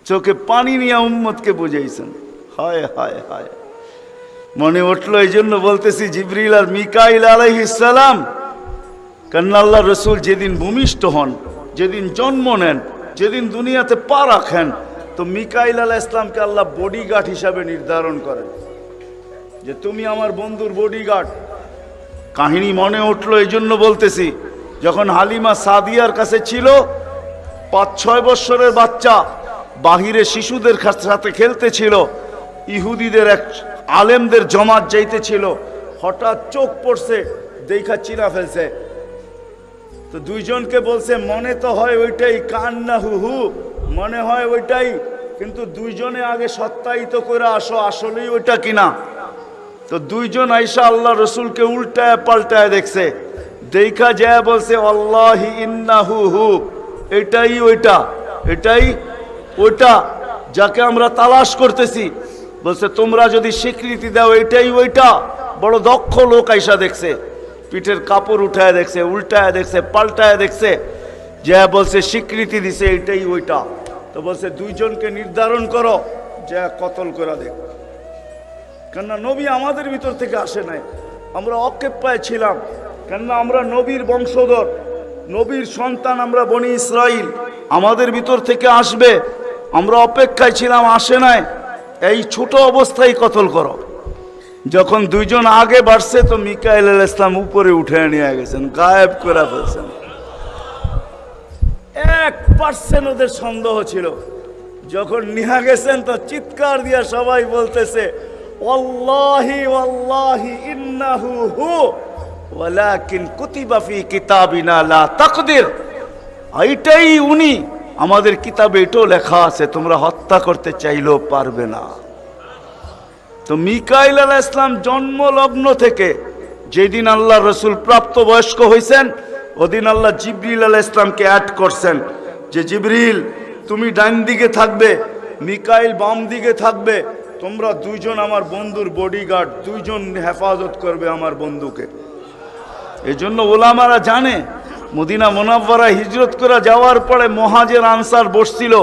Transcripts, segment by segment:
চোখে পানি নিয়ে উম্মতকে বুঝাইছেন। হায় হায় হায়, মনে উঠলো। এই জন্য বলতেছি জিবরিল আর মিকাইল আলাইহিস সালাম, কেননা আল্লাহ রসুল যেদিন ভূমিষ্ঠ হন, যেদিন জন্ম নেন, যেদিন দুনিয়াতে পা রাখেন, তো মিকাইল আলাইহিস সালামকে আল্লাহ বডিগার্ড হিসাবে নির্ধারণ করেন যে তুমি আমার বন্ধুর বডিগার্ড। কাহিনী মনে উঠলো, এই জন্য বলতেছি। যখন হালিমা সাদিয়ার কাছে ছিল, 5-6 বৎসরের বাচ্চা বাহিরে শিশুদের সাথে খেলতেছিল, ইহুদিদের এক আলেমদের জমাত যাইতেছিল, হঠাৎ চোখ পড়ছে, দেখা চিনা ফেলছে। তো দুইজনকে বলছে মনে তো হয় ওইটাই, কান্না হু হু, মনে হয় ওইটাই, কিন্তু দুইজনে আগে সত্যায়িত করে আসো আসলেই ওইটা কিনা। তো দুইজন আইসা আল্লাহ রসুলকে উল্টায় পাল্টায় দেখছে, দেখা যায় বলছে আল্লাহি ইন্নাহু হু, এটাই ওইটা, এটাই ওইটা যাকে আমরা তালাশ করতেছি। বলছে তোমরা যদি স্বীকৃতি দাও এটাই ওইটা। বড় দক্ষ লোক আইসা দেখছে, পিঠের কাপড় উঠায় দেখছে, উল্টায় দেখছে, পাল্টায় দেখছে, যা বলছে স্বীকৃতি দিছে এটাই ওইটা। তো বলছে দুইজনকে নির্ধারণ করো, যা কতল করে দেখ। কেননা নবী আমাদের ভিতর থেকে আসে নাই, আমরা অকেপ্পায় ছিলাম। কেননা আমরা নবীর বংশধর, নবীর সন্তান, আমরা বনি ইসরাইল, আমাদের ভিতর থেকে আসবে, আমরা অপেক্ষায় ছিলাম, আসে নাই। এই ছোট অবস্থায় কতল করো। যখন দুইজন আগে বাড়ছে, তো মিকাইল আলাইহিস সালাম উপরে উঠে নিয়ে গেছেন, গায়েব করে ফেলছেন। 1% ওদের সন্দেহ ছিল। যখন নিয়ে গেছেন তো চিৎকার দিয়া সবাই বলতেছে ওয়াল্লাহি ওয়াল্লাহি ইন্নাহু হু ওয়ালাকিন কুতিবা ফি কিতাবিনা লা তাকদির, এইটাই উনি, আমাদের কিতাবে এটাও লেখা আছে, তোমরা হত্যা করতে চাইলেও পারবে না। তো মিকাইল আলাইহিস সালাম জন্মলগ্ন থেকে যেদিন আল্লাহ রসুল প্রাপ্তবয়স্ক হয়েছেন, ওদিন আল্লাহ জিবরিল আলাইহিস সালামকে অ্যাড করছেন যে জিবরিল তুমি ডান দিকে থাকবে, মিকাইল বাম দিকে থাকবে, তোমরা দুইজন আমার বন্ধুর বডিগার্ড, দুইজন হেফাজত করবে আমার বন্ধুকে। এই জন্য ওলামারা জানে, মদিনা মুনাওয়ারা হিজরত করে যাওয়ার পরে মুহাজির আনসার বসছিল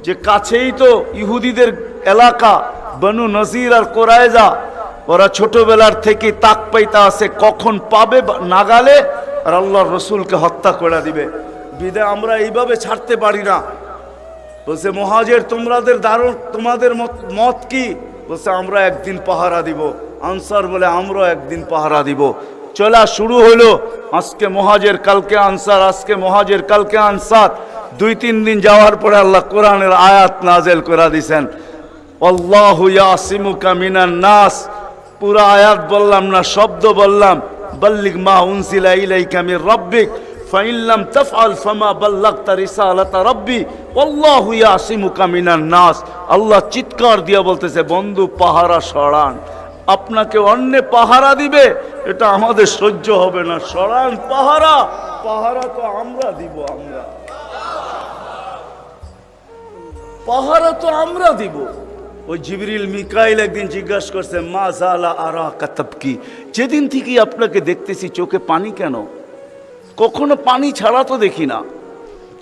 যে কাছেই তো ইহুদিদের এলাকা, বনু নজির আর কোরাইজা, ওরা ছোটবেলার থেকে তাক পাইতা আছে কখন পাবে নাগালে আর আল্লাহর রসুলকে হত্যা করে দিবে। বিদায় আমরা এইভাবে ছাড়তে পারি না। বলছে মুহাজির তোমাদের মত কি? বলছে আমরা একদিন পাহারা দিব। আনসার বলে আমরাও একদিন পাহারা দিব। চলা শুরু হলো, আজকে মুহাজির কালকে আনসার, আজকে মুহাজির কালকে আনসার। 2-3 দিন যাওয়ার পরে আল্লাহ কোরআনের আয়াত নাজেল করে দিয়েছেন, আল্লাহু ইয়াসিমুকা মিনান নাস। পুরা আয়াত বললাম না, শব্দ বললাম, বাল্লিগ মা উনসিলা ইলাইকা মির রাব্বিক ফাইন লাম তাফআল ফামা বাল্লাগতা রিসালাতা রাব্বি আল্লাহু ইয়াসিমুকা মিনান নাস। আল্লাহ চিৎকার দিয়া বলতেছে বন্ধু পাহারা সরান, আপনাকে অন্য পাহারা দিবে, এটা আমাদের সহ্য হবে না, সরান পাহারা। পাহারা তো আমরা দিব, আমরা পাহারা তো আমরা দিব। ওই জিবরিল মিকাইল একদিন জিজ্ঞাসা করছে মা জালা আরাকা তাবকি, যেদিন থেকে আপনাকে দেখতেছি চোখে পানি কেন? কখনো পানি ছাড়া তো দেখি না।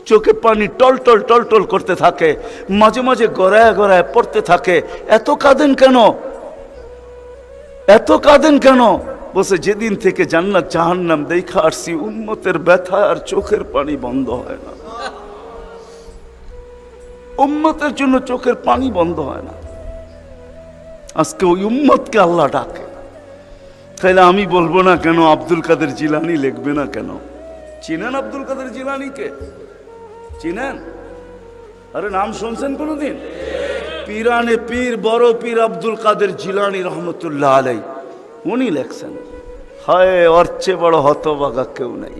চোখে পানি টলটল টলটল করতে থাকে, মাঝে মাঝে গড়ায় গড়ায় পড়তে থাকে, এত কাঁদেন কেন? এত কাঁদেন কেন? বলছে যেদিন থেকে জান্নাত জাহান্নাম দেখা আসছি, উম্মতের ব্যথা আর চোখের পানি বন্ধ হয় না। উম্মতের জন্য চোখের পানি বন্ধ হয় না। আজকে ওই উম্মতকে আল্লাহ ডাকে। তাইলে আমি বলবো না কেন আব্দুল কাদের জিলানী লিখবে না কেন? চিনেন আব্দুল কাদের জিলানীকে? চিনেন? আরে নাম শুনছেন কোনদিন? পীরানে পীর বড় পীর আব্দুল কাদের জিলানী রহমতুল্লাহ আলাই, উনি লেখছেন, হায় ওর চেয়ে বড় হতভাগা কেউ নাই,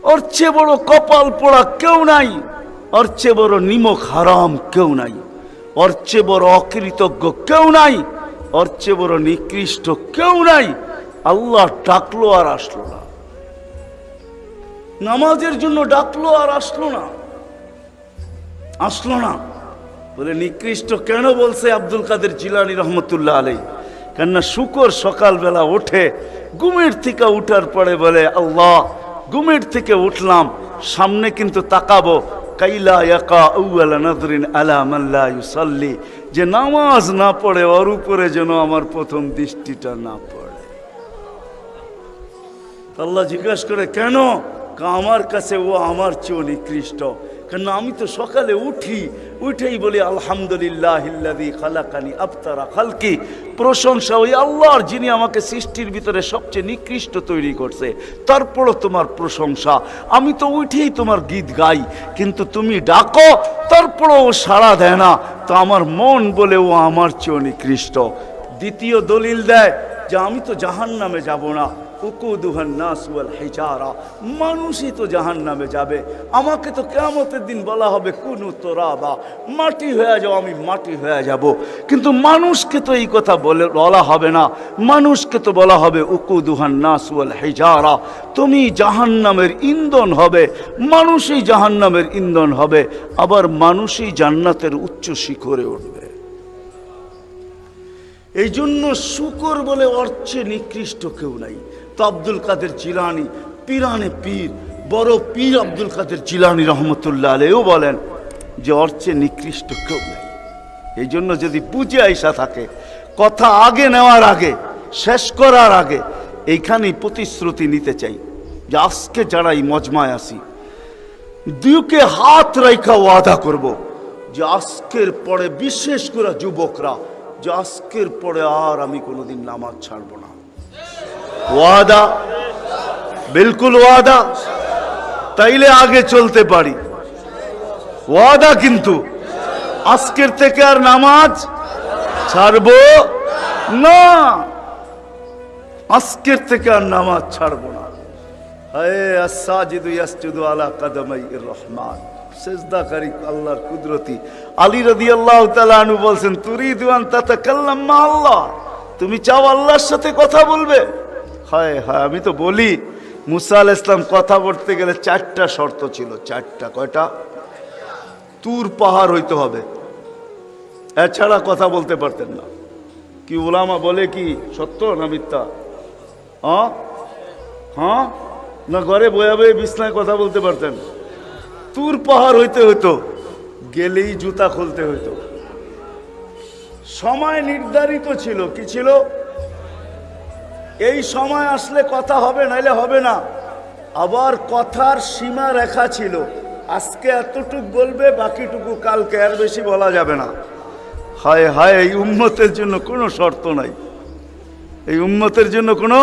ওর চেয়ে বড় কপাল পোড়া কেউ নাই, ওর চেয়ে বড় নিমক হারাম কেউ নাই, ওর চেয়ে বড় অকৃতজ্ঞ কেউ নাই, ওর চেয়ে বড় নিকৃষ্ট কেউ নাই। আল্লাহ ডাকলো আর আসলো না, নামাজের জন্য ডাকলো আর আসলো না, আসলো না। বলে নিকৃষ্ট কেন বলছে আব্দুল কাদের জিলানী রহমতুল্লাহ আলাই? কেননা শুকর সকালবেলা ওঠে, ঘুমের থেকে উঠার পরে বলে আল্লাহ ঘুমের থেকে উঠলাম, সামনে কিন্তু তাকাবো, কাইলা ইয়াকা আউয়ালা নাযরিন আলা মান লা ইউসাল্লি, যে নামাজ না পড়ে ওর উপরে যেন আমার প্রথম দৃষ্টিটা না পড়ে। আল্লাহ জিজ্ঞাসা করে কেন? আমার কাছে ও আমার চেয়েও নিকৃষ্ট। কেন আমি তো সকালে উঠেই বলি আলহামদুলিল্লাহিল্লাযী খালাকানি আবতারা খালকি, প্রশংসা ওই আল্লাহর যিনি আমাকে সৃষ্টির ভিতরে সবচেয়ে নিকৃষ্ট তৈরি করছে, তারপরও তোমার প্রশংসা। আমি তো উঠেই তোমার গীত গাই, কিন্তু তুমি ডাকো তারপরও ও সাড়া দেয় না, তো আমার মন বলে ও আমার চেয়েও নিকৃষ্ট। দ্বিতীয় দলিল দেয় যে আমি তো জাহান্নামে যাব না, উকুদুহান নাস ওয়াল হিজারা, মানুষই তো জাহান্নামে যাবে। আমাকে তো কিয়ামতের দিন বলা হবে কুনু তুরাবা, মাটি হয়ে যাও, আমি মাটি হয়ে যাব। কিন্তু মানুষকে তো এই কথা বলা হবে না, মানুষকে তো বলা হবে উকুদুহান নাস ওয়াল হিজারা, তুমি জাহান্নামের ইন্ধন হবে, মানুষই জাহান্নামের ইন্ধন হবে, আবার মানুষই জান্নাতের উচ্চ শিখরে উঠবে। এই জন্য শুকর বলে অর্থে নিকৃষ্ট কেউ নাই। তো আব্দুল কাদের জিলানী, পীরানে পীর, বড় পীর আব্দুল কাদের জিলানী রহমতুল্লাহ আলাইহিও বলেন যে অর্থে নিকৃষ্ট কেউ নাই। এই জন্য যদি বুঝে আইসা থাকে, কথা আগে নেওয়ার আগে, শেষ করার আগে এইখানেই প্রতিশ্রুতি নিতে চাই যে আজকে যারা এই মজমায় আসি, দুকে হাত রাইখা ওয়াদা করব যে আজকের পরে, বিশেষ করে যুবকরা, যে আজকের পরে আর আমি কোনোদিন নামাজ ছাড়ব না। ওয়াদা, বিলকুল ওয়াদা, তাইলে আগে চলতে পারি। ওয়াদা কিন্তু আজকের থেকে আর নামাজ ছাড়ব না, আজকের থেকে আর নামাজ ছাড়ব না। হায় আস-সাজিদু ইয়াসজুদু আলা কাদামাইর রহমান, সেজদাকারী আল্লাহর কুদরতি। আলী রাদিয়াল্লাহু তাআলা আনহু বলছেন তুরিদু আন তাতাকাল্লাম মা আল্লাহ, তুমি চাও আল্লাহর সাথে কথা বলবে। হায় হায়, আমি তো বলি মুসা আলাইহিস সালাম কথা বলতে গেলে 4টা শর্ত ছিল। 4টা, কয়টা? তুর পাহাড় হইতে হবে, এছাড়া কথা বলতে পারতেন না। কি উলামা বলে কি সত্য না মিথ্যা? হ্যাঁ না ঘরে বয়ে বয়ে বিছনায় কথা বলতে পারতেন? তুর পাহাড় হইতে হইতো, গেলেই জুতা খুলতে হইতো। সময় নির্ধারিত ছিল, কি ছিল? এই সময় আসলে কথা হবে, নাইলে হবে না। আবার কথার সীমা রেখা ছিল, আজকে এতটুকু বলবে, বাকিটুকু কালকে, আর বেশি বলা যাবে না। হায় হায়, এই উম্মতের জন্য কোনো শর্ত নাই, এই উম্মতের জন্য কোনো,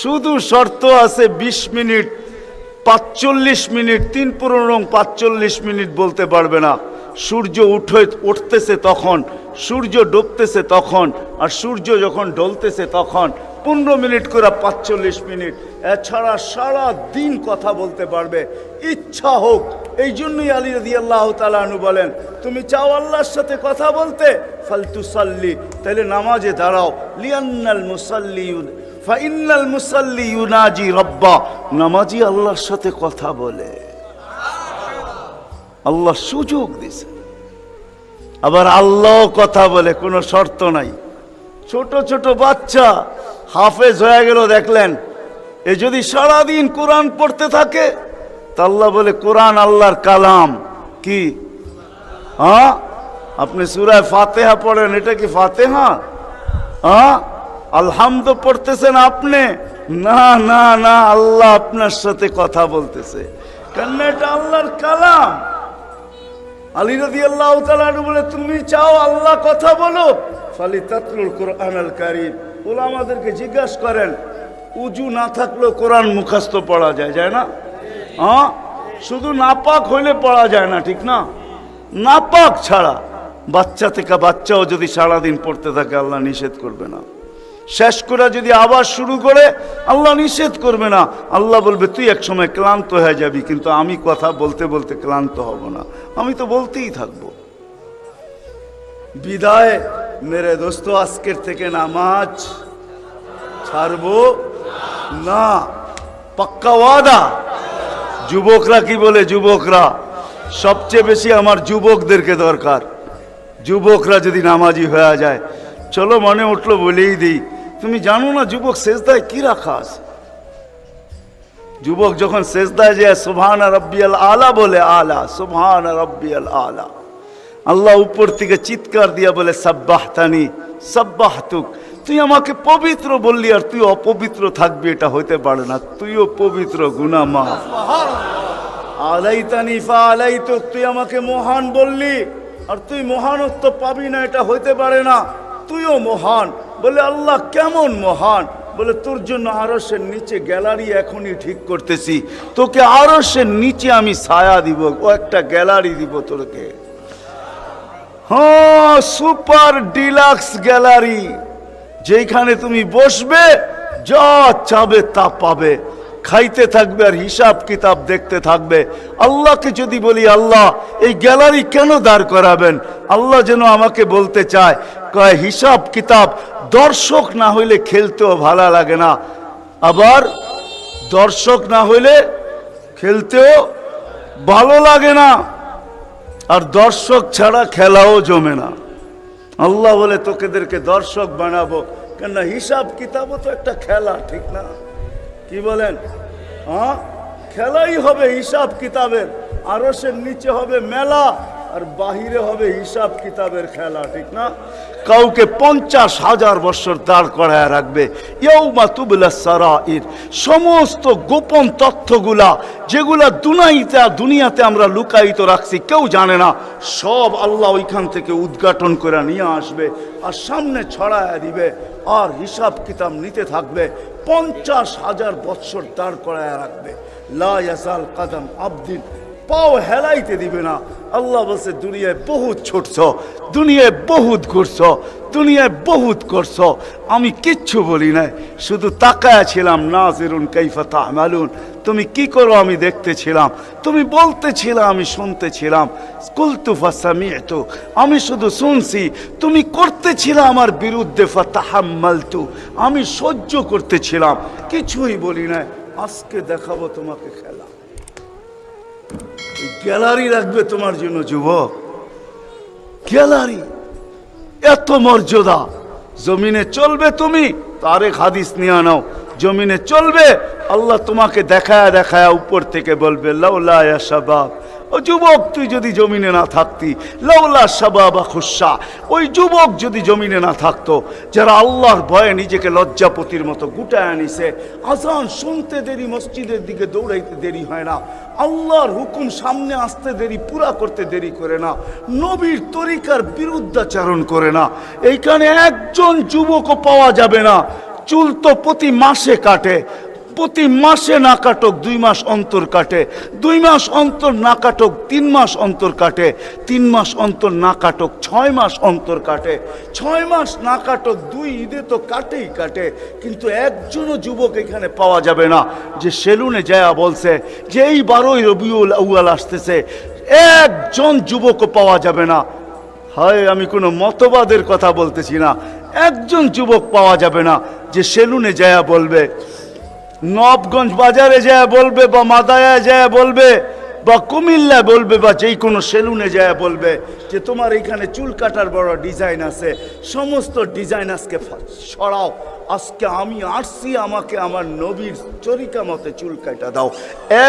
শুধু শর্ত আছে 20 মিনিট, 45 মিনিট, 3 পূর্ণ 45 মিনিট বলতে পারবে না। সূর্য উঠতেছে তখন, সূর্য ডুবতেছে তখন, আর সূর্য যখন ঢলতেছে তখন 15 মিনিট করে 45 মিনিট। এছাড়া সারা দিন কথা বলতে পারবে, ইচ্ছা হোক। এই জন্যই আলী রাদিয়াল্লাহু তাআলা আনহু বলেন, তুমি চাও আল্লাহর সাথে কথা বলতে, ফালতুসাল্লি, তাহলে নামাজে দাঁড়াও। লিয়ান্নাল মুসাল্লিউন ফাইন্নাল মুসাল্লি ইউনাজি রব্বা, নামাজি আল্লাহর সাথে কথা বলে। আল্লাহ সুযোগ দিছে, আবার আল্লাহ কথা বলে, কোনো শর্ত নাই। ছোট ছোট বাচ্চা হাফেজ হয়ে গেল, দেখলেন, এ যদি সারাদিন কোরআন পড়তে থাকে, তা আল্লাহ বলে কোরআন আল্লাহর কালাম। কি? আপনি সূরা ফাতিহা পড়েন, এটা কি ফাতিহা? আলহামদ পড়তেছেন আপনি? না না না, আল্লাহ আপনার সাথে কথা বলতেছে, কেন এটা আল্লাহর কালাম। আলী রাদিয়াল্লাহু তাআলা বলে, তুমি চাও আল্লাহ কথা বলো, ফালিতাতলুল কুরআনুল কারীম। উলামাদেরকে জিজ্ঞাসা করেন, উজু না থাকলেও কোরআন মুখস্থ পড়া যায়, যায় না? শুধু নাপাক হইলে পড়া যায় না, ঠিক না? নাপাক ছাড়া বাচ্চা থেকে বাচ্চাও যদি সারাদিন পড়তে থাকে, আল্লাহ নিষেধ করবে না। শেষ করে যদি আবার শুরু করে, আল্লাহ নিষেধ করবে না। আল্লাহ বলবে তুই এক সময় ক্লান্ত হয়ে যাবি, কিন্তু আমি কথা বলতে বলতে ক্লান্ত হব না, আমি তো বলতেই থাকবো। বিদায় মেরে দোস্ত, আজকের থেকে নামাজ ছাড়বো না, পাক্কা ওয়াদা। যুবকরা কি বলে? যুবকরা সবচেয়ে বেশি আমার যুবকদেরকে দরকার। যুবকরা যদি নামাজি হয়ে যায়, চলো মনে উঠলো বলেই দিই, তুমি জানো না যুবক সেজদায় কি রাখা আছে? যুবক যখন সেজদায় যায় সুবহান রাব্বিয়াল আলা বলে, আলা সুবহান রাব্বিয়াল আলা, আল্লাহ উপর থেকে চিৎকার দিয়া বলে সাব্বাহতানি সাব্বাহতুক, তুই আমাকে পবিত্র বললি আর তুই অপবিত্র থাকবি, এটা হইতে পারে না, তুইও পবিত্র, গুনাহ মাফ। আলাইতানি ফা আলাইতুক, তুই আমাকে মহান বললি আর তুই মহানত্ব পাবি না, এটা হইতে পারে না, তুইও মহান। বলে আল্লাহ কেমন মহান? বলে তোর জন্য আরশের নিচে গ্যালারি এখনই ঠিক করতেছি, তোকে আরশের নিচে আমি ছায়া দিব, ও একটা গ্যালারি দিব তোকে, হ্যাঁ সুপার ডিলাক্স গ্যালারি, যেখানে তুমি বসবে যা চাবে তা পাবে, খাইতে থাকবে আর হিসাব কিতাব দেখতে থাকবে। আল্লাহকে যদি বলি আল্লাহ এই গ্যালারি কেন দাঁড় করাবেন, আল্লাহ যেন আমাকে বলতে চায়, কয় হিসাব কিতাব দর্শক না হইলে খেলতেও ভালো লাগে না, আবার দর্শক না হইলে খেলতেও ভালো লাগে না, আর দর্শক ছাড়া খেলাও জমে না। আল্লাহ বলে তোকেদেরকে দর্শক বানাবো, কেন হিসাব কিতাবও তো একটা খেলা, ঠিক না? কি বলেন? হ্যাঁ খেলাই হবে হিসাব কিতাবের, আরশের নিচে হবে মেলা আর বাহিরে হবে হিসাব কিতাবের খেলা, ঠিক না? কাউকে 50,000 বছর দাঁড় করায় রাখবে, ইয়াউমা তুবলাস সারাইর, সমস্ত গোপন তথ্যগুলা যেগুলা দুনিয়াতে আমরা লুকায়িত রাখছি, কেউ জানে না, সব আল্লাহ ওইখান থেকে উদ্ঘাটন করে নিয়ে আসবে আর সামনে ছড়ায় দিবে, আর হিসাব কিতাব নিতে থাকবে, 50,000 বছর দাঁড় করায় রাখবে। লা ইয়াসাল কাদাম আবদিন, পাও হেলাইতে দিবে না। আল্লাহ বলছে দুনিয়ায় বহুত ছুটছ, দুনিয়ায় বহুত ঘুরছ, দুনিয়ায় বহুত করছ, আমি কিচ্ছু বলি নাই, শুধু তাকায়া ছিলাম, নাজিরুন কাইফা তা'মালুন, তুমি কি করো আমি দেখতেছিলাম, তুমি বলতেছিলাম আমি শুনতেছিলাম, কুলতু ফাসামি'তু, আমি শুধু শুনছি, তুমি করতেছিলাম আমার বিরুদ্ধে, ফাতাহাম্মালতু, আমি সহ্য করতেছিলাম, কিছুই বলি নাই। আজকে দেখাবো তোমাকে খেলা, গ্যালারি রাখবে তোমার জন্য যুবক, গ্যালারি, এত মর্যাদা। জমিনে চলবে তুমি, তারেক হাদিস নিয়ে নাও, জমিনে চলবে, আল্লাহ তোমাকে দেখায়া দেখায়া উপর থেকে বলবে লাউলা ইয়া শাবাব, ও যুবক তুই যদি জমিনে না থাকতি, লাউলা শাবাবা খুশা, ওই যুবক যদি জমিনে না থাকতো, যারা আল্লাহর ভয়ে নিজেকে লজ্জাপতির মতো গুটায় আনিছে, আজান শুনতে দেরি, মসজিদের দিকে দৌড়াইতে দেরি হয় না, আল্লাহর হুকুম সামনে আসতে দেরি, পুরা করতে দেরি করে না, নবীর তরিকার বিরুদ্ধাচারণ করে না, এইখানে একজন যুবকও পাওয়া যাবে না। চুল তো প্রতি মাসে কাটে, প্রতি মাসে না কাটক 2 মাস অন্তর কাটে, 2 মাস অন্তর না কাটক 3 মাস অন্তর কাটে, 3 মাস অন্তর না কাটক 6 মাস অন্তর কাটে, 6 মাস না কাটক 2 ঈদে তো কাটেই কাটে, কিন্তু একজনও যুবক এখানে পাওয়া যাবে না যে সেলুনে যায় বলছে যে এই 12ই রবিউল আউয়াল আসতেছে, একজন যুবকও পাওয়া যাবে না। হয় আমি কোনো মতবাদের কথা বলতেছি না, একজন যুবক পাওয়া যাবে না যে সেলুনে যায় বলবে, নবগঞ্জ বাজারে যায় বলবে, বা মাদায়া যায় বলবে, বা কুমিল্লা বলবে, বা যেই কোনো সেলুনে যায় বলবে যে তোমার এইখানে চুল কাটার বড় ডিজাইন আছে, সমস্ত ডিজাইন আজকে সরাও, আজকে আমি আসছি, আমাকে আমার নবীর তরিকা মতে চুল কাটা দাও।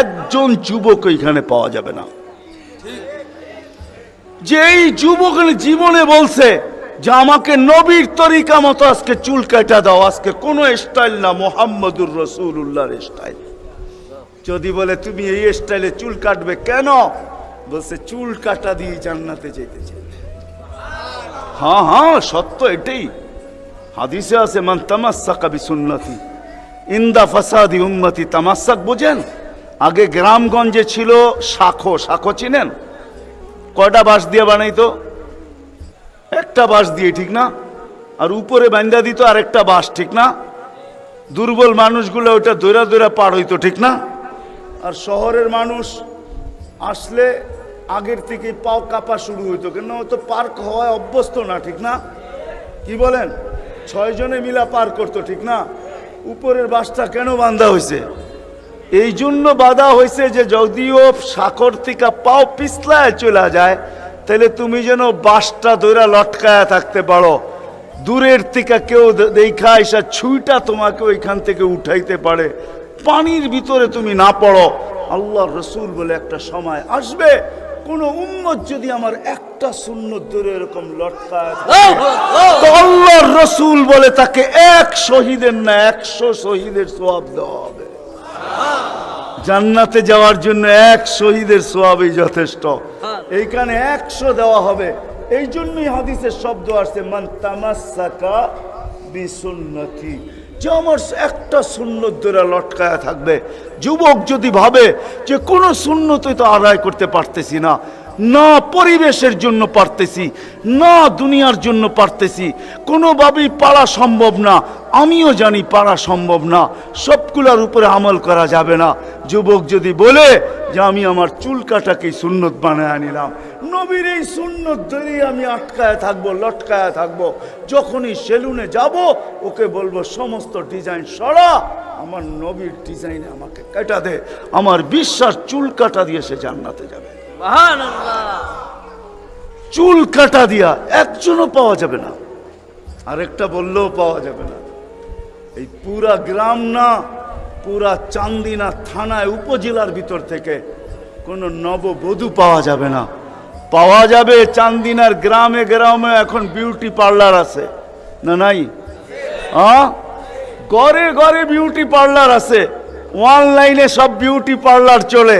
একজন যুবক এখানে পাওয়া যাবে না। যেই যুবক জীবনে বলছে যে আমাকে নবীর তরিকা মতো আজকে চুল কাটা দাও, আজকে কোন স্টাইল না, মুহাম্মদুর রাসূলুল্লাহর স্টাইল। যদি বলে তুমি এই স্টাইলে চুল কাটবে কেন, বলছে চুল কাটা দিয়ে জান্নাতে যেতে চাই। হ্যাঁ হ্যাঁ সত্য এটাই, হাদিসে আছে মান তামাসসাকা বিসুন্নতি ইনদা ফাসাদি উম্মতি। তামাসসাক বোঝেন? আগে গ্রামগঞ্জে ছিল শাখো, শাখো চিনেন? কয়টা বাঁশ দিয়ে বানাইতো? একটা বাঁশ দিয়ে, ঠিক না? আর উপরে বান্ধা দিত আরেকটা বাঁশ, ঠিক না? দুর্বল মানুষগুলো ওটা দৌড়া দৌড়া পার হইতো, ঠিক না? আর শহরের মানুষ আসলে আগের থেকে পাও কাঁপা শুরু হইতো, কেন তো পার্ক হওয়ায় অভ্যস্ত না, ঠিক না? কি বলেন? 6 জনে মিলা পার করতো, ঠিক না? উপরের বাঁশটা কেন বাঁধা হয়েছে? এই জন্য বাঁধা হয়েছে যে যদিও সাকর থেকে পাও পিছলায় চলে যায়, তাহলে তুমি যেন বাঁশটা দৌড়া লটকায়া থাকতে পারো, দূরের থেকে কেউ দেখা এসা ছুঁইটা তোমাকে ওইখান থেকে উঠাইতে পারে, পানির ভিতরে তুমি না পড়ো। আল্লাহর রাসূল বলে একটা সময় আসবে, কোন উম্মত যদি আমার একটা সুন্নত ধরে এরকম লটকায় তো আল্লাহর রাসূল বলে তাকে এক শহীদের না 100 শহীদের সওয়াব দেওয়া হবে। জান্নাতে যাওয়ার জন্য এক শহীদের সওয়াবই যথেষ্ট, এইখানে 100 দেওয়া হবে। এই জন্যই হাদিসের শব্দ আসছে মান তামাসসাকা বিসুন্নতি, যে আমার একটা সুন্নত ধরে লটকায়া থাকবে। যুবক যদি ভাবে যে কোনো সুন্নতই তো আদায় করতে পারতেছি না, না পরিবেশের জন্য পারতেছি, না দুনিয়ার জন্য পারতেছি, কোনোভাবেই পারা সম্ভব না, আমিও জানি পারা সম্ভব না, সবগুলোর উপরে আমল করা যাবে না। যুবক যদি বলে যে আমি আমার চুল কাটাকেই সুন্নত বানায় নিলাম, নবীর এই সুন্নত ধরেই আমি আটকায় থাকবো, লটকায় থাকবো, যখনই সেলুনে যাব ওকে বলবো সমস্ত ডিজাইন সরা, আমার নবীর ডিজাইনে আমাকে কাটা দে, আমার বিশ্বাস চুল কাটা দিয়ে সে জান্নাতে যাবে। চুল কাটা দিয়া একজনও পাওয়া যাবে না, আরেকটা বললেও পাওয়া যাবে না। এই পুরা গ্রাম না, পুরা চান্দিনা থানায় উপজেলার ভিতর থেকে কোনো নববধূ পাওয়া যাবে না। পাওয়া যাবে চান্দিনার গ্রামে গ্রামে এখন বিউটি পার্লার আছে না নাই? ঘরে ঘরে বিউটি পার্লার আছে, অনলাইনে সব বিউটি পার্লার চলে,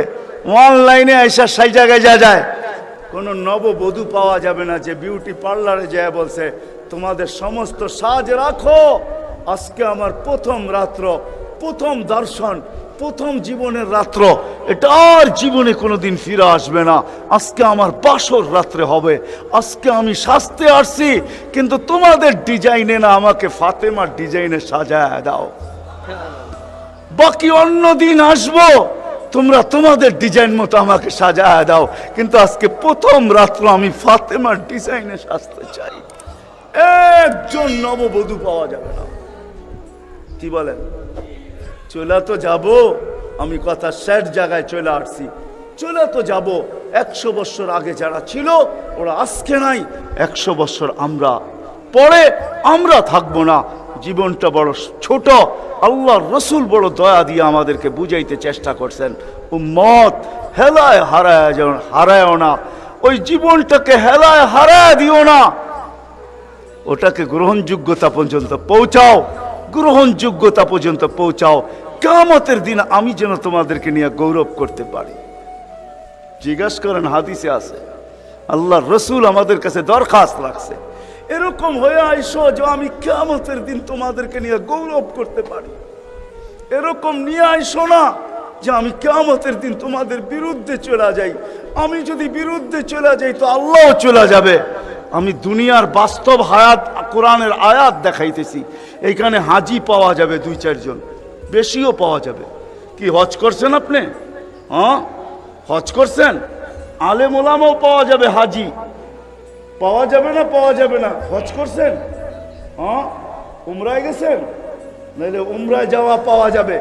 অনলাইনে এসে সেই জায়গায় যায়। কোনো নববধূ পাওয়া যাবে না যে বিউটি পার্লারে যায় বলছে তোমাদের সমস্ত সাজ রাখো, আজকে আমার প্রথম রাত্র, প্রথম দর্শন, প্রথম জীবনের রাত্র, এটা আর জীবনে কোনোদিন ফিরে আসবে না, আজকে আমার বাসর রাত্রে হবে, আজকে আমি সাজতে আসছি কিন্তু তোমাদের ডিজাইনে না, আমাকে ফাতেমার ডিজাইনে সাজায় দাও, বাকি অন্য দিন আসবো, তোমরা তোমাদের ডিজাইন মতো আমাকে সাজায় দাও, কিন্তু আজকে প্রথম রাত্র আমি ফাতেমার ডিজাইনে সাজতে চাই। একজন নববধূ পাওয়া যাবে না। কি বলেন? চলে তো যাব, আমি কথা শেষ জায়গায় চলে আসছি, চলে তো যাব। 100 বছর আগে যারা ছিল ওরা আজকে নাই, 100 বছর আমরা পরে আমরা থাকবো না। জীবনটা বড় ছোট, আল্লাহর রাসূল বড় দয়া দিয়ে আমাদেরকে বুঝাইতে চেষ্টা করছেন, উম্মত হেলায় হারায় না, ওই জীবনটাকে হেলায় হারায় দিও না, ওটাকে গ্রহণযোগ্যতা পর্যন্ত পৌঁছাও, গ্রহণযোগ্যতা পর্যন্ত পৌঁছাও। কিয়ামতের দিন আমি যেন তোমাদেরকে নিয়ে গৌরব করতে পারি। জিজ্ঞাসা করেন, হাদিসে আছে, আল্লাহর রাসূল আমাদের কাছে দরখাস্ত রাখছে, এরকম হয়ে আইসো যে আমি কিয়ামতের দিন তোমাদেরকে নিয়ে গৌরব করতে পারি। এরকম নিয়ে আইসো না যে আমি কিয়ামতের দিন তোমাদের বিরুদ্ধে চলে যাই। আমি যদি বিরুদ্ধে চলে যাই তো আল্লাহও চলে যাবে। আমি দুনিয়ার বাস্তব হায়াত, কোরআনের আয়াত দেখাইতেছি। এইখানে হাজি পাওয়া যাবে 2-4 জন, বেশিও পাওয়া যাবে। কি হজ করছেন আপনি? হজ করছেন? আলেম ওলামাও পাওয়া যাবে, হাজি পাওয়া যাবে না? পাওয়া যাবে না? হজ করছেন? উমরায় গেছেন? নাহলে উমরায় যাওয়া পাওয়া যাবে।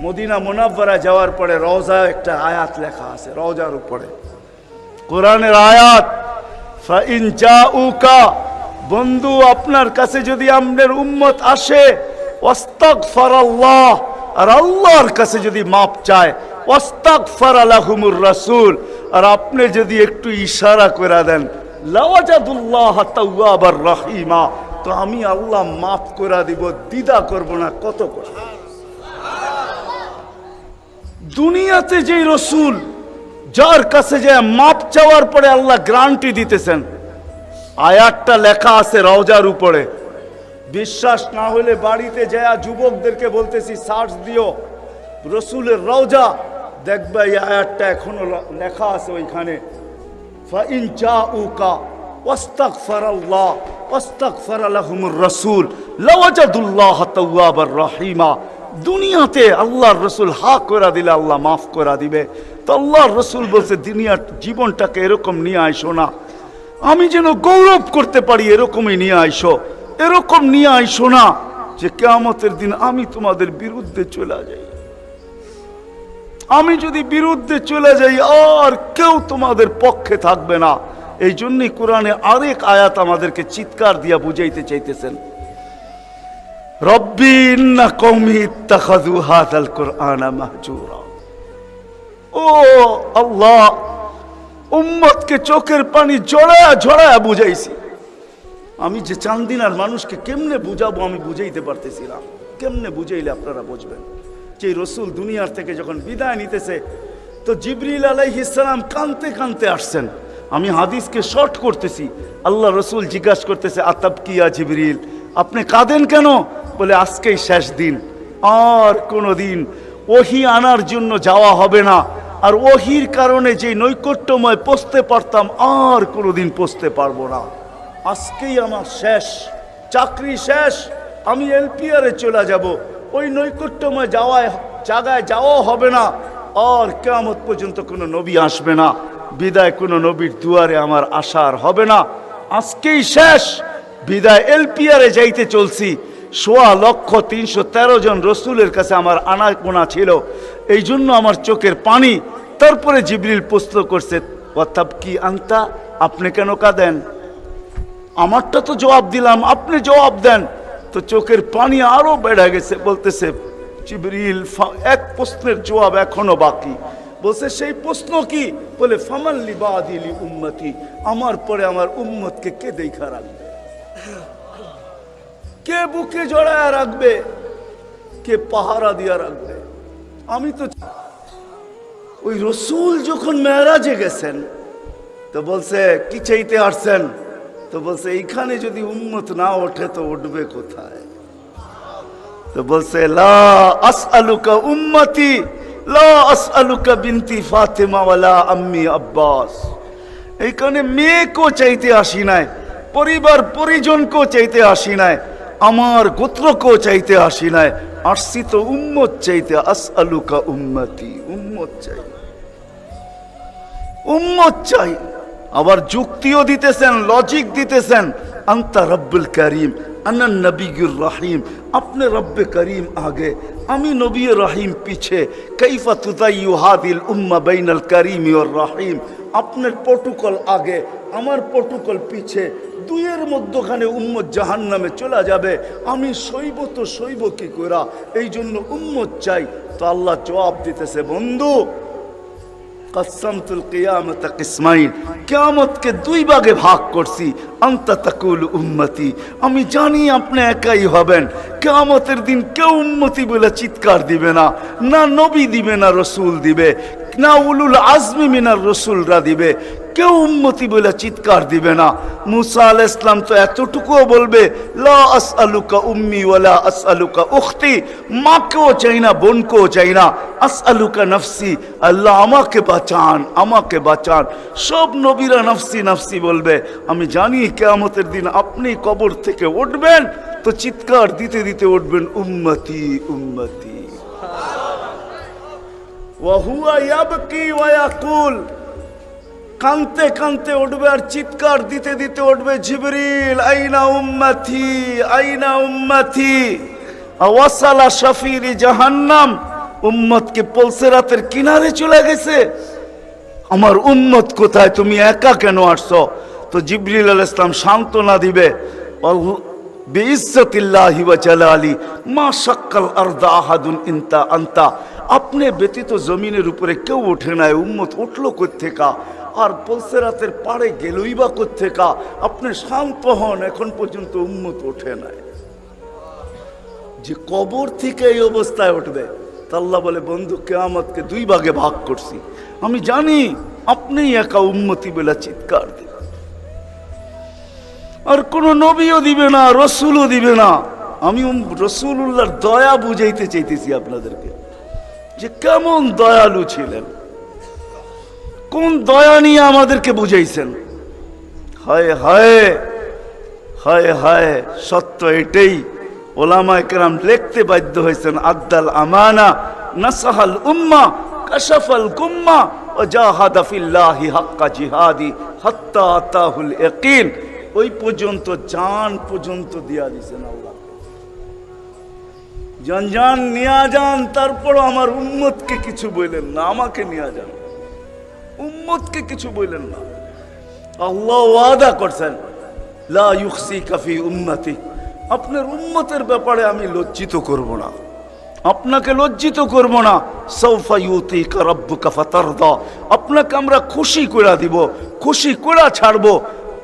মদিনা মুনাওয়ারা যাওয়ার পরে রওজায় একটা আয়াত লেখা আছে, রওজার উপরে কোরআনের আয়াত, ফাইন জাউকা, বন্ধু আপনার কাছে যদি আপনার উম্মত আসে, ওয়াস্তাগফারাল্লাহ, আর আল্লাহর কাছে যদি মাপ চায়, ওয়াস্তাগফারা লাহুমুর রাসূল, আর আপনি যদি একটু ইশারা করে দেন, লাওয়াজাদুল্লাহ তাওয়াবার রহিমা, তো আমি আল্লাহ মাফ করে দিব, দ্বিধা করব না। কত কথা! দুনিয়াতে যে রসুল যার কাছে যে মাপ চাওয়ার পরে আল্লাহ গ্যারান্টি দিতেছেন, আয়াতটা লেখা আছে রওজার উপরে। বিশ্বাস না হলে বাড়িতে যায় যুবকদেরকে বলতেছি সার্চ দিও রসুলের রওজা, দেখবে এই আয়াতটা এখনো লেখা আছে ওইখানে। ফাইন জাউকা ওয়াস্তাগফারাল্লাহ ওয়াস্তাগফারা লাহুমুর রাসূল লাওয়াজাদুল্লাহ তাওয়াবার রহিমা। দুনিয়াতে আল্লাহর রসুল হা করে দিলে আল্লাহ মাফ করে দিবে। তো আল্লাহর রসুল বলছে দুনিয়ার জীবনটাকে এরকম নিয়ে আইসো না, আমি যেন গৌরব করতে পারি এরকমই নিয়ে আইসো। এরকম নিয়ে আইসো না যে কিয়ামতের দিন আমি তোমাদের বিরুদ্ধে চলে যাই। আমি যদি বিরুদ্ধে চলে যাই আর কেউ তোমাদের পক্ষে থাকবে না। এই জন্যই কোরআনে আরেক আয়াত আমাদেরকে চিৎকার দিয়া বুঝাইতে চাইতেছেন, রব্বি ইন্না কওমি ইত্তাখাযু হাযাল কুরআনা মাহজুরা। ও আল্লাহ, উম্মতকে চোখের পানি ঝরায়া ঝরায়া বুঝাইছি। আমি যে চান্দিনার মানুষকে কেমনে বুঝাবো আমি বুঝাইতে পারতেছিলাম। কেমনে বুঝাইলে আপনারা বুঝবেন? যে রসুল দুনিয়ার থেকে যখন বিদায় নিতেছে তো জিবরিল আলাইহিস সালাম কাঁদতে কাঁদতে আসছেন। আমি হাদিসকে শর্ট করতেছি। আল্লাহ রসুল জিজ্ঞাসা করতেছে, আতাবকিয়া জিবরিল, আপনি কাঁদেন কেন? বলে আজকেই শেষ দিন, আর কোনোদিন ওহী আনার জন্য যাওয়া হবে না, আর ওহীর কারণে যে নৈকট্যময় পৌঁছতে পারতাম আর কোনোদিন পৌঁছতে পারবো না। আজকেই আমার শেষ, চাকরি শেষ, আমি এলপিআরে চলে যাব, ওই নৈকট্যময় জায়গায় যাওয়া হবে না, আর কিয়ামত পর্যন্ত কোনো নবী আসবে না, বিদায় কোনো নবীর দুয়ারে আমার আশার হবে না। আজকেই শেষ, বিদায় এলপিআরে যাইতে চলছি। 16,313 জন রসুলের কাছে আমার আনাগোনা ছিল, এই জন্য আমার চোখের পানি। তারপরে জিবরিল প্রশ্ন করছে, ওয়াতাবকি আনতা, আপনি কেন কাঁদেন? আমারটা তো জবাব দিলাম, আপনি জবাব দেন। তো চোখের পানি আরো বেড়ে গেছে। বলতেছে জিবরিল, এক প্রশ্নের জবাব এখনো বাকি। বলছে সেই প্রশ্ন কি? বলে ফামান লিবাদি লি উম্মতি, আমার পরে আমার উম্মতকে কে দেখা রাখবে, কে বুকে জড়ায়া রাখবে, কে পাহারা দিয়া রাখবে? আমি তো ওই রসুল যখন মেরাজে গেছেন তো বলছে কি চাইতে আসছেন? তো বলছে এইখানে যদি উম্মত না ওঠে তো উঠবে কোথায়? তো বলছে লা আসআলুকা উম্মতি, লা আসআলুকা বিনতি ফাতেমা ওয়ালা আম্মি আব্বাস। এইখানে মেয়েকেও চাইতে আসি নাই, পরিবার পরিজনকেও চাইতে আসি নাই, আমার গোত্রকেও চাইতে আসি নাই, আসছি তো উম্মত চাইতে। আসআলুকা উম্মতি, উম্মত চাই, উম্মত চাই। আবার যুক্তিও দিতেছেন, লজিক দিতেছেন। আনতা রব্বুল করিম আনা নবিয়ুর রহিম, আপনি রব্বে করিম আগে, আমি নবী রহিম পিছে। কাইফা তুদাইয়ু হাদিল উম্মাহ বাইনাল করিম ওয়ার রহিম, আপনার প্রটোকল আগে, আমার প্রটোকল পিছে, দুইয়ের মধ্যখানে উম্মত জাহান্নামে চলে যাবে, আমি সইব তো সইব কি করা? এই জন্য উম্মত চাই। তো আল্লাহ জবাব দিতেছে, বন্ধু কসমতুল কিয়ামত কিসমাইন, কিয়ামতকে দুই ভাগে ভাগ করছি। আনতা তাকুল উম্মতি, আমি জানি আপনি একাই হবেন। কিয়ামতের দিন কেউ উম্মতি বলে চিৎকার দিবে না, না নবী দিবে, না রসুল দিবে, না উলুল আজমি মিনার রসুলরা দিবে, কেউ উম্মতি বলে চিৎকার দিবে না। মুসা আলাইহিস সালাম তো এতটুকুও বলবে, লা আসআলুকা উম্মি ওয়ালা আসআলুকা উখতি, মাকেও চাই না, বোনকেও চাই না, আসআলুকা নফসি, আল্লাহ আমাকে বাঁচান, আমাকে বাঁচান। সব নবীরা নফসি নফসি বলবে। আমি জানি কিয়ামতের দিন আপনি কবর থেকে উঠবেন তো চিৎকার দিতে দিতে উঠবেন, উম্মতি উম্মতি। ওয়া হুয়া ইয়াবকি ওয়া ইয়াকুল, কানতে কানতে উঠবে আর চিৎকার দিতে দিতে উঠবে, জিবরিল আইনা উম্মতি, আইনা উম্মতি। ওয়াসালা শাফিরি জাহান্নাম, উম্মতকে পলসেরাতের কিনারে চলে গেছে। আমার উম্মত কোথায়, তুমি একা কেন আসছো? তো জিবরিল আলাইহিস সালাম সান্ত্বনা দিবে, বিইজ্জতিল্লাহি ওয়া জালালি মা শাক্কাল আরদা আহাদুন ইনতা আনতা, আপনি ব্যতীত জমিনের উপরে কেউ ওঠে নাই, উম্মত উঠলো কোত্থেকা? আর পলসেরাতের পাড়ে গেলই বা কোত্থেকা? আপনি শান্ত হন, এখন পর্যন্ত উম্মত ওঠে নাই। যে কবর থেকে এই অবস্থায় উঠবে, তা আল্লাহ বলে, বন্ধু কিয়ামতকে দুই ভাগে ভাগ করছি, আমি জানি আপনি একা উম্মতি বলে চিৎকার দিবেন, আর কোন নবীও দিবে না, রসুলও দিবে না। আমি রসুলুল্লাহর দয়া বুঝাইতে চাইতেছি আপনাদেরকে, যে কেমন দয়ালু ছিলেন, কোন দয়া নিয়ে আমাদেরকে বুঝাইছেন। হায় হায় হায় হায়, সত্য এটাই। ওলামায়ে কেরাম লিখতে বাধ্য হয়েছেন, আদ্দাল আমানা, নাসাহাল উম্মাহ, কাশাফাল গুম্মা, ওয়া জাহাদা ফিল্লাহি হাক্কা জিহাদি হাত্তা আতাহুল ইয়াকিন। ওই পর্যন্ত, জান পর্যন্ত দিয়া দিয়েছেন আল্লাহ। জান জান নিয়া যান, তারপর আমার উম্মতকে কিছু বললেন না, আমাকে নিয়া যান, উম্মতকে কিছু বললেন না। আল্লাহ ওয়াদা করছেন, লা ইউখসিকা ফি উম্মতি, আপনার উম্মতের ব্যাপারে আমি লজ্জিত করব না, আপনাকে লজ্জিত করব না। সাউফা ইউতিকা রাব্বুকা ফাতারদা, আপনাকে আমরা খুশি করে দিব, খুশি করে ছাড়ব।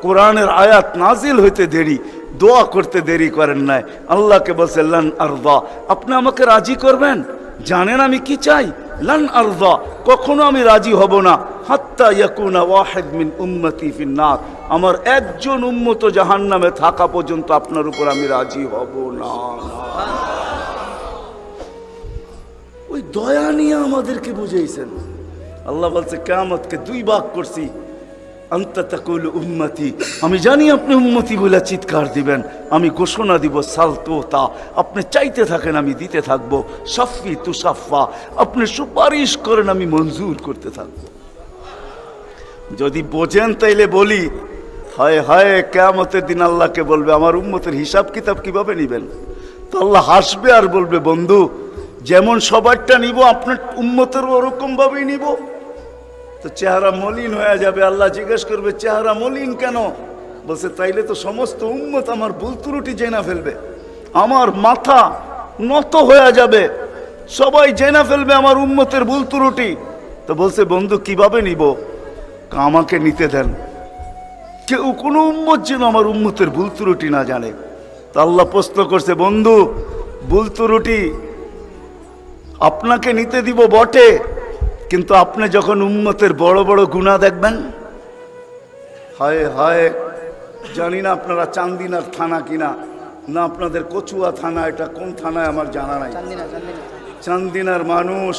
কোরআনের আয়াত নাজিল হইতে দেরি, দোয়া করতে দেরি করেন নাই। আল্লাহকে বলছে লান আরদা, আপনি আমাকে রাজি করবেন? জানেন আমি কি চাই? লান আরদা, কখনো আমি রাজি হব না। হাত্তা ইয়াকুনা ওয়াহিদ মিন উম্মতি ফিন্নার, আমার একজন উম্মত জাহান্নামে থাকা পর্যন্ত আপনার উপর আমি রাজি হব না। ওই দয়া নিয়ে আমাদেরকে বুঝাইছেন। আল্লাহ বলছে কিয়ামতকে দুই ভাগ করছি, আনতা তাকুলু উম্মতি, আমি জানি আপনি উম্মতি বলে চিৎকার দিবেন, আমি ঘোষণা দিব সালতোতা, আপনি চাইতে থাকেন আমি দিতে থাকবো। সাফি তুসাফা, আপনি সুপারিশ করেন আমি মঞ্জুর করতে থাকবো। যদি বোঝেন তাইলে বলি, হায় হায় কিয়ামতের দিন আল্লাহকে বলবে আমার উম্মতের হিসাব কিতাব কিভাবে নিবেন? তো আল্লাহ হাসবে আর বলবে বন্ধু, যেমন সবারটা নিব আপনার উম্মতের ওরকম ভাবেই নিব। তো চেহারা মলিন হয়ে যাবে। আল্লাহ জিজ্ঞেস করবে চেহারা মলিন কেন? বলছে তাইলে তো সমস্ত উম্মত আমার ভুল ত্রুটি জেনা ফেলবে, আমার মাথা নত হয়ে যাবে, সবাই জেনা ফেলবে আমার উম্মতের ভুল ত্রুটি। তো বলছে বন্ধু কিভাবে নিব? আমাকে নিতে দেন, কেউ কোনো উম্মত যেন আমার উম্মতের ভুল ত্রুটি না জানে। তা আল্লাহ প্রশ্ন করছে বন্ধু ভুল ত্রুটি আপনাকে নিতে দিব বটে, কিন্তু আপনি যখন উম্মতের বড় বড় গুনাহ দেখবেন, হায় হায়, জানি না আপনারা চান্দিনার থানা কিনা না আপনাদের কচুয়া থানা, এটা কোন থানায় আমার জানা নাই। চান্দিনার মানুষ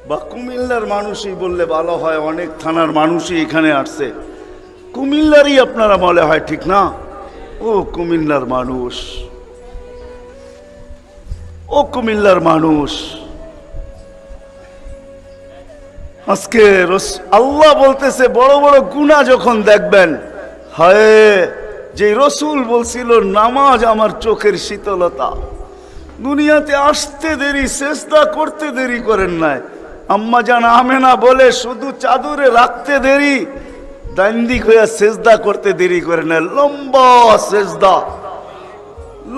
বা কুমিল্লার মানুষই বললে ভালো হয়, অনেক থানার মানুষই এখানে আসছে, কুমিল্লারই আপনারা বলে হয় ঠিক না? ও কুমিল্লার মানুষ, ও কুমিল্লার মানুষ, আজকে আল্লাহ বলতেছে বড় বড় গুনাহ যখন দেখবেন, হায় যে রসুল বলছিল নামাজ আমার চোখের শীতলতা, দুনিয়াতে আসতে দেরি সেজদা করতে দেরি করেন নাই। আম্মা জান আমেনা বলে শুধু চাদরে রাখতে দেরি, দান্দিক হইয়া সেজদা করতে দেরি করে না। লম্বা সেজদা,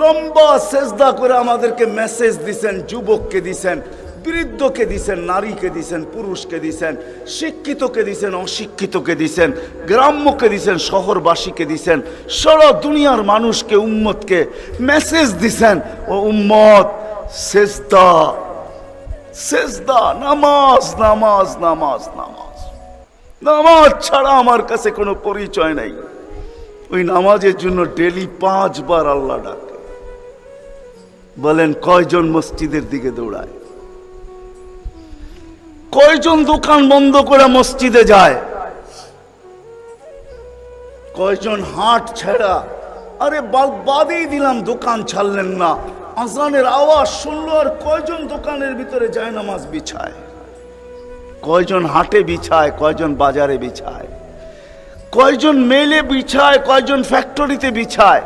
লম্বা সেজদা করে আমাদেরকে মেসেজ দিছেন, যুবককে দিছেন, বৃদ্ধকে দিছেন, নারীকে দিছেন, পুরুষকে দিছেন, শিক্ষিতকে দিছেন, অশিক্ষিতকে দিছেন, গ্রাম্যকে দিছেন, শহরবাসীকে দিছেন, সারা দুনিয়ার মানুষকে উম্মতকে মেসেজ দিছেন, ও উম্মত সেজদা সেজদা, নামাজ নামাজ নামাজ নামাজ, নামাজ ছাড়া আমার কাছে কোনো পরিচয় নাই। ওই নামাজের জন্য ডেলি 5 বার আল্লাহ ডাকে। বলেন কয়জন মসজিদের দিকে দৌড়ায়? কয়জন দোকান বন্ধ করে মসজিদে যায়? কয়জন হাট ছেড়া, আরে বাদেই দিলাম দোকান ছাড়লেন না, আজানের আওয়াজ শুনলো আর কয়জন দোকানের ভিতরে যায় নামাজ বিছায়? কয়জন হাটে বিছায়, কয়জন বাজারে বিছায়, কয়জন মেলে বিছায়, কয়জন ফ্যাক্টরিতে বিছায়,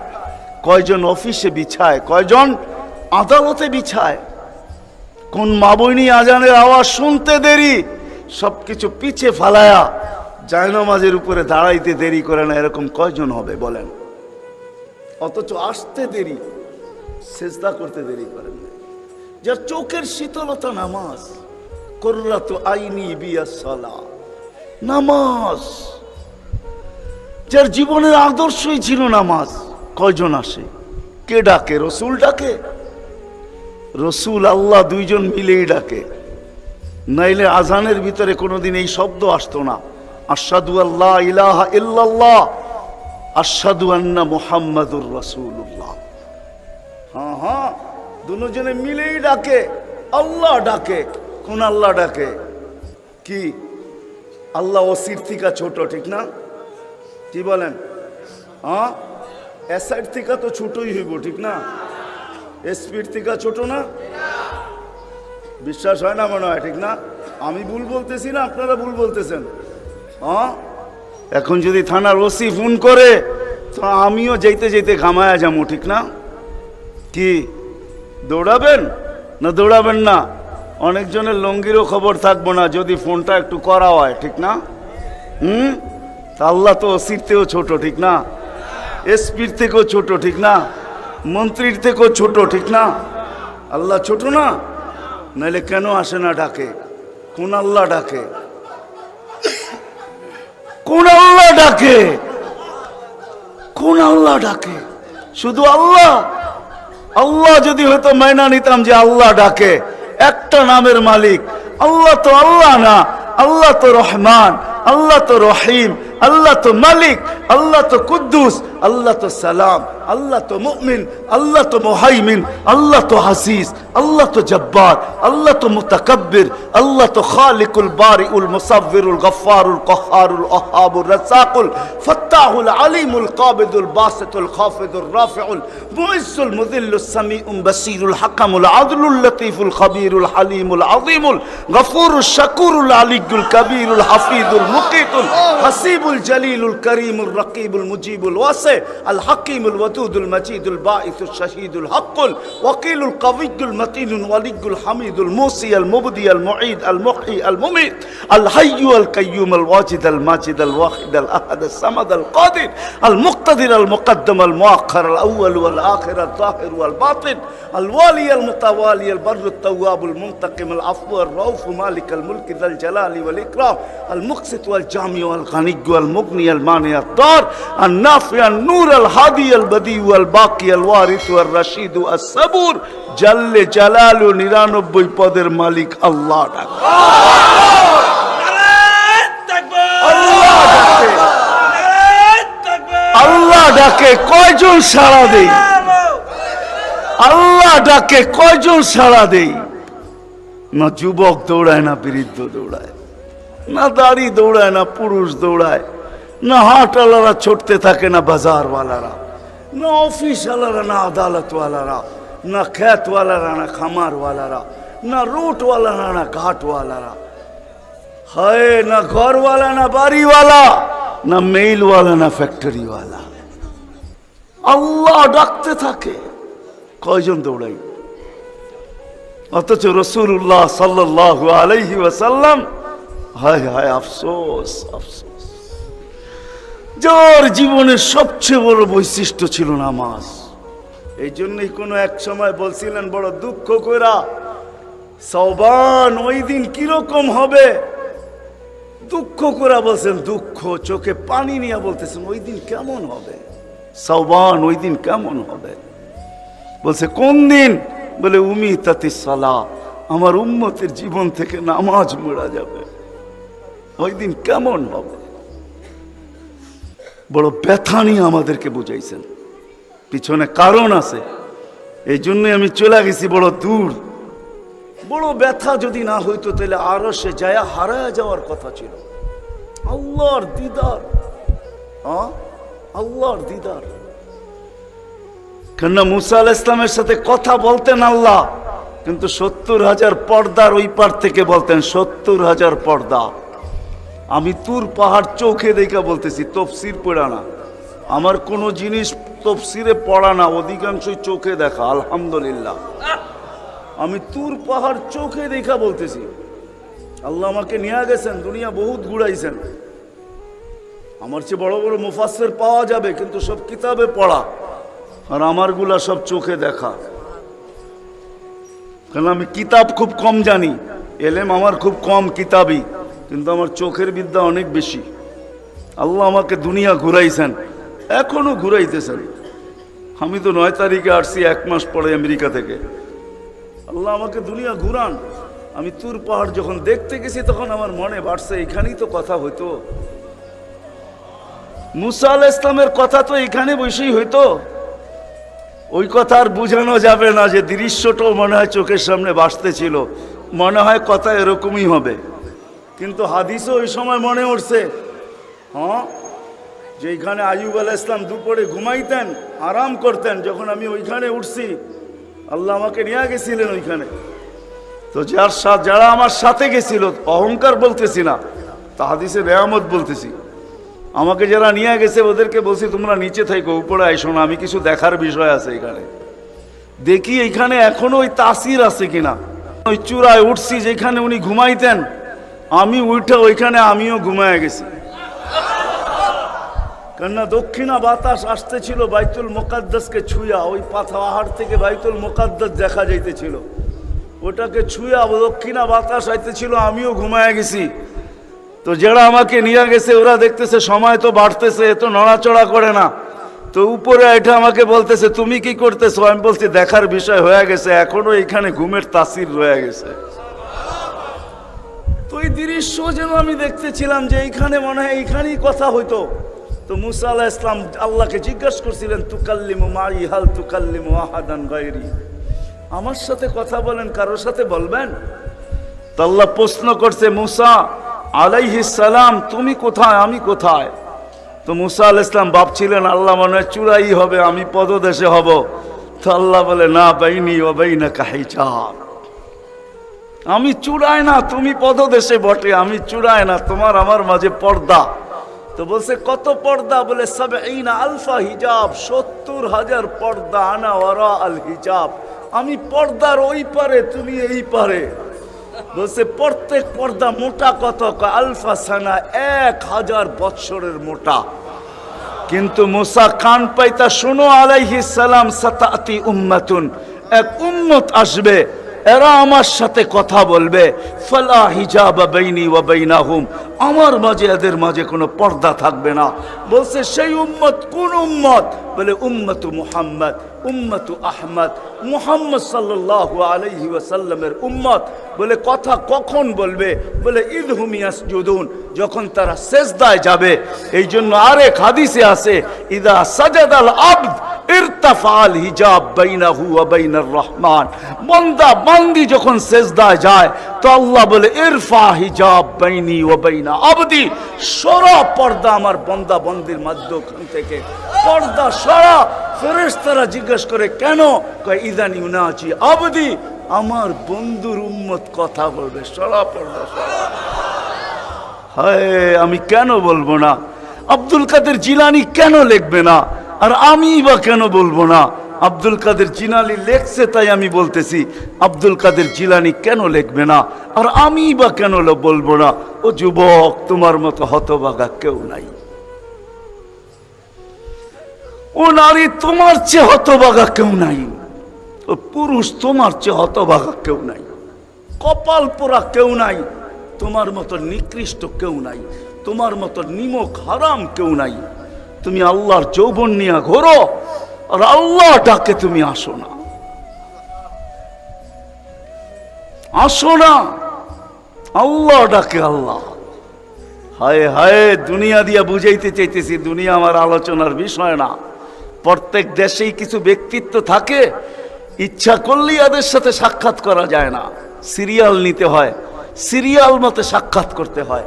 কয়জন অফিসে বিছায়, কয়জন আদালতে বিছায়? কোন মা বইনি আজানের আওয়াজ শুনতে দেরি, সবকিছু পিছে ফালায়া জায়নামাজের উপরে দাঁড়াইতে দেরি করে না, এরকম কয়জন হবে বলেন? অথচ আসতে দেরি, সেজদা করতে দেরি করেন না। যার চোখের শীতলতা নামাজ, কুররাতু আইনি বিয়াস সালাহ, নামাজ, যার জীবনের আদর্শই ছিল নামাজ, কয়জন আসে? কে ডাকে? রসুল ডাকে? রসুল আল্লাহ দুইজন মিলেই ডাকে, নাইলে আজানের ভিতরে কোনোদিন এই শব্দ আসতো না, আশহাদু আল্লা ইলাহা ইল্লাল্লাহ আশহাদু আন্না মুহাম্মাদুর রাসূলুল্লাহ। হ্যাঁ হ্যাঁ, দুজনে মিলেই ডাকে, আল্লাহ ডাকে। কোন আল্লাহ ডাকে? কি আল্লাহ ওসির থেকে ছোট, ঠিক না? কি বলেন? হ্যাঁ, এসআইড থেকে তো ছোটই হইব, ঠিক না? এসপির থেকে ছোট না? বিশ্বাস হয় না মনে হয়, ঠিক না? আমি ভুল বলতেছি না, আপনারা ভুল বলতেছেন। হ্যাঁ, এখন যদি থানার ওসি ফোন করে তো আমিও যেতে যেতে ঘামায়া যাবো, ঠিক না? কি দৌড়াবেন না দৌড়াবেন না? অনেকজনের লঙ্গিরও খবর থাকবো না যদি ফোনটা একটু করা হয়, ঠিক না? তা আল্লাহ তো ওসির থেকেও ছোট, ঠিক না? এসপির থেকেও ছোট, ঠিক না? মন্ত্রীর থেকেও ছোট, ঠিক না? আল্লাহ ছোট না? নাইলে কেন আসে না ডাকে? কোন আল্লাহ ডাকে? কোন আল্লাহ ডাকে? কোন আল্লাহ ডাকে? শুধু আল্লাহ। আল্লাহ যদি হয়তো মাইনা নিতাম যে আল্লাহ ডাকে, একটা নামের মালিক আল্লাহ, তো আল্লাহ না। আল্লাহ তো রহমান, আল্লাহ তো রহিম, আল্লাহ তো মালিক, আল্লাহ তো কুদ্দুস, আল্লাহ তো সালাম, আল্লাহ তো মুমিন, আল্লাহ তো মুহাইমিন, আল্লাহ তো হাসিস, আল্লাহ তো জব্বার, আল্লাহ তো মুতাকাব্বির, আল্লাহ তো খালিকুল বারিউল মুসাব্বিরুল গফফারুল কহ্হারুল ওয়াহ্হাবুর রাজ্জাকুল ফাত্তাহুল আলিমুল কাবিদুল বাসিতুল খাফিদুর রাফিউল মুইজ্জুল মুযিল্লুস সামিউল বাসিরুল হাকামুল আদলুল লতীফুল খবীরুল হালিমুল আযীমুল গফুরুশ শাকুরুল আলিয়্যুল কবীরুল হাফিজুল মুকিতুল হাসিবুল জলিলুল করিমুর রকিবুল মুজিবুল ওয়াসি আল হাকিমুল ওয়াদুদুল মজিদুল বাঈসুশ শাহীদুল হকুল ওয়াকিলুল কবিয়্যুল মতিনুল ওয়ালিয়্যুল হামিদুল মুসি আল মুবদি আল মুঈদ আল মুহয়ি আল মুমীত আল হাইয়্যু আল কাইয়্যুম আল ওয়াজিদ আল মাজিদ আল ওয়াহিদ আল আহাদ আল সামাদ আল কাদির আল মুক্তাদির আল মুকদ্দম আল মুআখ্খার আল আউয়াল ওয়াল আখির আল যাহির ওয়াল বাতিন আল ওয়ালি আল মুতাওয়ালি আল বাররু আত তাওয়াবুল মুনতাকিম আল আফু আর রাউফ মালিক আল মুলক যাল জালালি ওয়াল ইকরাম আল মুকসিত ওয়াল জামি ওয়াল গানিয়্যু আল মুগনি আল মানি আত দার আন নাফি আন নূর আল হাদি আল বদি ওয়াল বাকি আল ওয়ারিস ওয়াল রশিদ আস সাবুর জাল্লে জালালু 99 পদের মালিক আল্লাহ ডাকে। আল্লাহ ডাকে কয়জন সাড়া দেই? আল্লাহ ডাকে কয়জন সাড়া দেই? না যুবক দৌড়ায়, না বৃদ্ধ দৌড়ায়, না দাড়ি দৌড়ায়, না পুরুষ দৌড়ায়, না হাটওয়ালারা ছুটতে থাকে, না বাজারওয়ালারা, না অফিসওয়ালারা, না আদালতওয়ালারা, না খেতওয়ালারা, না খামারওয়ালারা, না রুটওয়ালারা, না ঘাটওয়ালারা, হায় না ঘরওয়ালা, না বাড়িওয়ালা, না মেইলওয়ালা, না ফ্যাক্টরিওয়ালা। আল্লাহ ডাকতে থাকে, কয়জন দৌড়াই? অথচ রাসূলুল্লাহ সাল্লাল্লাহু আলাইহি ওয়াসাল্লাম, হায় হায় আফসোস আফসোস, যার জীবনের সবচেয়ে বড় বৈশিষ্ট্য ছিল নামাজ। এই জন্যই কোনো এক সময় বলছিলেন বড় দুঃখ কইরা, শাওবান ওই দিন কিরকম হবে, দুঃখ করে বলছেন, দুঃখ চোখে পানি নিয়ে বলতেছেন ওই দিন কেমন হবে, শাওবান ওই দিন কেমন হবে। বলছে কোন দিন? বলে উমিতাতিস সালাহ, আমার উম্মতের জীবন থেকে নামাজ মুড়া যাবে, ওই দিন কেমন হবে। বড় ব্যথা নিয়ে আমাদেরকে বুঝাইছেন, পিছনে কারণ আছে, এই জন্যই আমি চলে গেছি বড় দূর। বড় ব্যথা যদি না হইতো তাহলে আরো সে যায় হারায় যাওয়ার কথা ছিল। আল্লাহর দিদার, আল্লাহর দিদার। কেননা মুসা আলাইহিস সালামের সাথে কথা বলতেন আল্লাহ, কিন্তু 70,000 পর্দার ওই পার থেকে বলতেন, 70,000 পর্দা। আমি তুর পাহাড় চোখে দেখা বলতেছি, তফসির পড়া না, আমার কোনো জিনিস তফসিরে পড়া না, অধিকাংশই চোখে দেখা। আলহামদুলিল্লাহ, আমি তুর পাহাড় চোখে দেখা বলতেছি। আল্লাহ আমাকে নিয়ে গেছেন, দুনিয়া বহুত ঘুরাইছেন। আমার চেয়ে বড় বড় মুফাসসির পাওয়া যাবে, কিন্তু সব কিতাবে পড়া, আর আমারগুলা সব চোখে দেখা। কারণ আমি কিতাব খুব কম জানি, এলেম আমার খুব কম কিতাবই, কিন্তু আমার চোখের বিদ্যা অনেক বেশি। আল্লাহ আমাকে দুনিয়া ঘুরাইছেন, এখনো ঘুরাইতেছেন। আমি তো 9 তারিখে আসছি, 1 মাস পরে আমেরিকা থেকে। আল্লাহ আমাকে দুনিয়া ঘুরান। আমি তুর পাহাড় যখন দেখতে গেছি তখন আমার মনে বাড়ছে এখানেই তো কথা হইতো, মুসা আলাইহিস সালামের কথা তো এখানে বসেই হইতো। ওই কথা আর বোঝানো যাবে না যে দৃশ্যটাও মনে হয় চোখের সামনে ভাসতেছিল, মনে হয় কথা এরকমই হবে। কিন্তু হাদিসও ওই সময় মনে উঠছে, যে এইখানে আইয়ুব আলাইহিস সালাম দুপুরে ঘুমাইতেন, আরাম করতেন, যখন আমি ওইখানে উঠছি আল্লাহ আমাকে নিয়ে গেছিলেন ওইখানে। তো যারা আমার সাথে গেছিল, অহংকার বলতেছি না, তা হাদিসে নেয়ামত বলতেছি, আমাকে যারা নিয়ে গেছে ওদেরকে বলছি তোমরা নিচে থাকো, উপরে আইসো না, আমি কিছু দেখার বিষয় আছে এখানে। দেখি এইখানে এখনো ওই তাসির আছে কিনা। ওই চূড়ায় উঠছি যেখানে উনি ঘুমাইতেন, আমি উঠে ওইখানে আমিও ঘুমায় গেছি। কেননা দক্ষিণা বাতাস আসতেছিল বাইতুল মুকাদ্দাসকে ছুঁয়া, ওই পাহাড় থেকে বাইতুল মুকাদ্দাস দেখা যাইতেছিল, ওটাকে ছুঁয়া দক্ষিণা বাতাস আইতেছিল। আমিও ঘুমায় গেছি, তো যারা আমাকে নিয়ে গেছে ওরা দেখতেছে সময় তো বাড়তেছে, এত নড়াচড়া করে না, তো উপরে এটা আমাকে বলতেছে তুমি কি করতেছো? আমি বলছি দেখার বিষয় হয়ে গেছে, এখনো এখানে ঘুমের তাসির রয়ে গেছে। তো এই দৃশ্য যেন আমি দেখতেছিলাম যে এইখানে মনে হয় এইখানেই কথা হইতো। তো মুসা আলাইহিস সালাম আল্লাহকে জিজ্ঞাসা করছিলেন তুকাল্লিমু মাই হাল তুকাল্লিমু আহাদান গায়রি, আমার সাথে কথা বলেন, কারোর সাথে বলবেন? তো আল্লাহ প্রশ্ন করছে মুসা আলাইহিস সালাম তুমি কোথায়, আমি কোথায়? তো মুসা আলাইহিস সালাম ভাবছিলেন আল্লাহ মনে হয় চূড়াই হবে, আমি পদদেশে হব। তো আল্লাহ বলে না, বাইনি ওয়া বাইনাকা হিজাব, আমি চূড়ায় না, তুমি পদদেশে বটে, আমি চূড়ায় না, তোমার আমার মাঝে পর্দা। তো বলছে কত পর্দা? বলে ৭০ আলফা হিজাব, ৭০,০০০ পর্দা, আনা ওয়ারা আল হিজাব, আমি পর্দার ওই পারে, তুমি এই পারে। বলছে প্রত্যেক পর্দা মোটা কত? আলফা সানা, ১,০০০ বৎসরের মোটা। কিন্তু মুসা কান পাইতা শোনো আলাইহিস সালাম, সাতাতি উম্মাতুন, এক উম্মত আসবে, এরা আমার সাথে কথা বলবে, ফালা হিজাব বাইনি ওয়া বাইনাহুম, আমার মাঝে এদের মাঝে কোনো পর্দা থাকবে না। বলছে সেই উম্মত কোন উম্মত? বলে উম্মতু মুহাম্মদ, উম্মতু আহমদ, মুহাম্মদ সাল্লাল্লাহু আলাইহি ওয়াসাল্লামের উম্মত। বলে কথা কখন বলবে? বলে ইদহুম ইয়াসজুদুন, যখন তারা সেজদায় যাবে। এই জন্য আরেক হাদিসে আছে ইদা সাজাদাল আবদ ইরতাফাল হিজাব বাইনাহু ওয়া বাইনার রহমান, বান্দা বান্দি যখন সেজদায় যায় তো আল্লাহ বলে ইরফা হিজাব বাইনি ওয়া বাইনা আবদি, সরা পর্দা আমার বান্দা বান্দির মাঝখান থেকে পর্দা সরা। ফেরেশতারা জিজ্ঞেস করে কেন? কয় ইদান ইউনাজি আবদি, আমার বন্ধুর উম্মত কথা বলবে, সরা পর্দা সরা। হায়, আমি কেন বলবো না? আব্দুল কাদের জিলানী কেন লিখবে না? আর আমি বা কেন বলবো না? আব্দুল কাদের জিলানী লেখছে তাই আমি বলতেছি, আব্দুল কাদের জিলানী কেন লিখবে না? আর আমি বা কেন বলবো না? ও যুবক, তোমার মতো হতভাগা কেউ নাই। ও নারী, তোমার চেয়ে হতভাগা কেউ নাই। ও পুরুষ, তোমার চেয়ে হতভাগা কেউ নাই। কপাল পোড়া কেউ নাই, তোমার মতো নিকৃষ্ট কেউ নাই, তোমার মতো নিমক হারাম কেউ নাই। তুমি আল্লাহর যৌবন নিয়ে ঘোরো, আর আল্লাহ ডাকে তুমি আসো না, আসো না, আল্লাহ ডাকে আল্লাহ। হায় হায়, দুনিয়া দিয়া বুঝাইতে চাইতেছি, দুনিয়া আমার আলোচনার বিষয় না। প্রত্যেক দেশেই কিছু ব্যক্তিত্ব থাকে, ইচ্ছা করলেই এদের সাথে সাক্ষাৎ করা যায় না, সিরিয়াল নিতে হয়, সিরিয়াল মতে সাক্ষাৎ করতে হয়।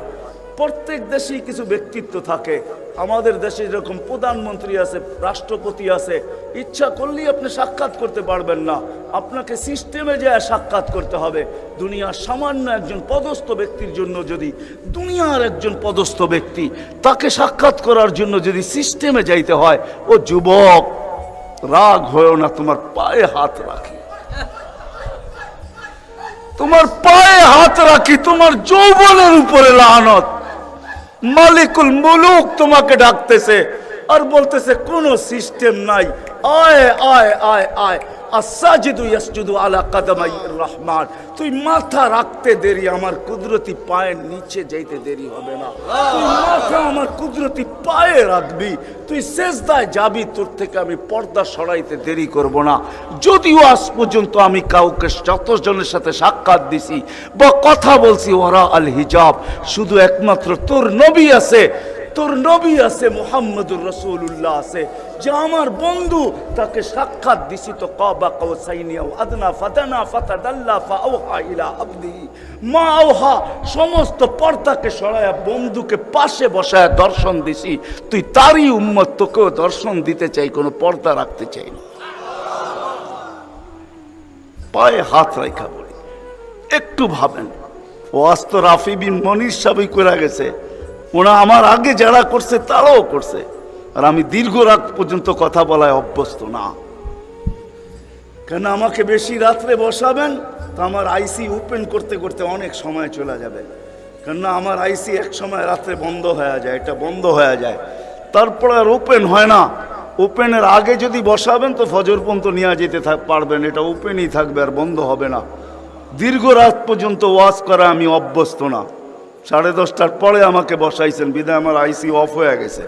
প্রত্যেক দেশেই কিছু ব্যক্তিত্ব থাকে। আমাদের দেশে যেরকম প্রধানমন্ত্রী আছে, রাষ্ট্রপতি আছে, ইচ্ছা করলেই আপনি সাক্ষাৎ করতে পারবেন না, আপনাকে সিস্টেমে যায় সাক্ষাৎ করতে হবে। দুনিয়ার সামান্য একজন পদস্থ ব্যক্তির জন্য যদি, দুনিয়ার একজন পদস্থ ব্যক্তি, তাকে সাক্ষাৎ করার জন্য যদি সিস্টেমে যাইতে হয়, ও যুবক রাগ হয়েও না, তোমার পায়ে হাত রাখি, তোমার পায়ে হাত রাখি, তোমার যৌবনের উপরে লানত। মালিকুল মুলুক তোমাকে ডাকতেছে আর বলতেছে কোনো সিস্টেম নাই, আয় আয় আয় আয়, আসাজিদু ইয়াসজুদু আলা কাদামাইর রহমান, তুই মাথা রাখতে দেরি, আমার কুদরতি পায়ের নিচে যাইতে দেরি হবে না। তুই মাথা আমার কুদরতি পায়ে রাখবি, তুই সেজদায় যাবি, তোর থেকে আমি পর্দা সরাইতে দেরি করব না। যদিও আজ পর্যন্ত আমি কাউকে যতজনের সাথে সাক্ষাৎ দিছি বা কথা বলছি ওরা আল হিজাব, শুধু একমাত্র তোর নবী আছে, তোর নবী আছে, মুহাম্মদুর রাসূলুল্লাহ আছে, যে আমার বন্ধু, তাকে সাক্ষাৎ দিছি তো কাবা কাউসাইনি আও আদনা ফাতানা ফাতাদাল্লা ফাআওহা ইলা আবদিহি মা আওহা, সমস্ত পর্দাকে সরায়া বন্ধুকে পাশে বসায় দর্শন দিছি। তুই তারই উম্মত, তোকেও দর্শন দিতে চাই, কোনো পর্দা রাখতে চাই না। পায়ে হাত রাখা বলি, একটু ভাবেন। ওয়াজ তো রাফি বিন মনির সাহেবই করে গেছে, ওরা আমার আগে যারা করছে তারাও করছে, আর আমি দীর্ঘ রাত পর্যন্ত কথা বলায় অভ্যস্ত না। কেন আমাকে বেশি রাত্রে বসাবেন তো আমার আইসি ওপেন করতে করতে অনেক সময় চলে যাবে, কেননা আমার আইসি এক সময় রাত্রে বন্ধ হয়ে যায়, এটা বন্ধ হয়ে যায়। তারপরে আর ওপেন হয় না। ওপেনের আগে যদি বসাবেন তো ফজর পর্যন্ত নিয়ে যেতে পারবেন, এটা ওপেনই থাকবে আর বন্ধ হবে না। দীর্ঘ রাত পর্যন্ত ওয়াজ করা আমি অভ্যস্ত না। 10:30টার পরে আমাকে বসাইছেন, বিদায় আমার আইসি অফ হয়ে গেছে,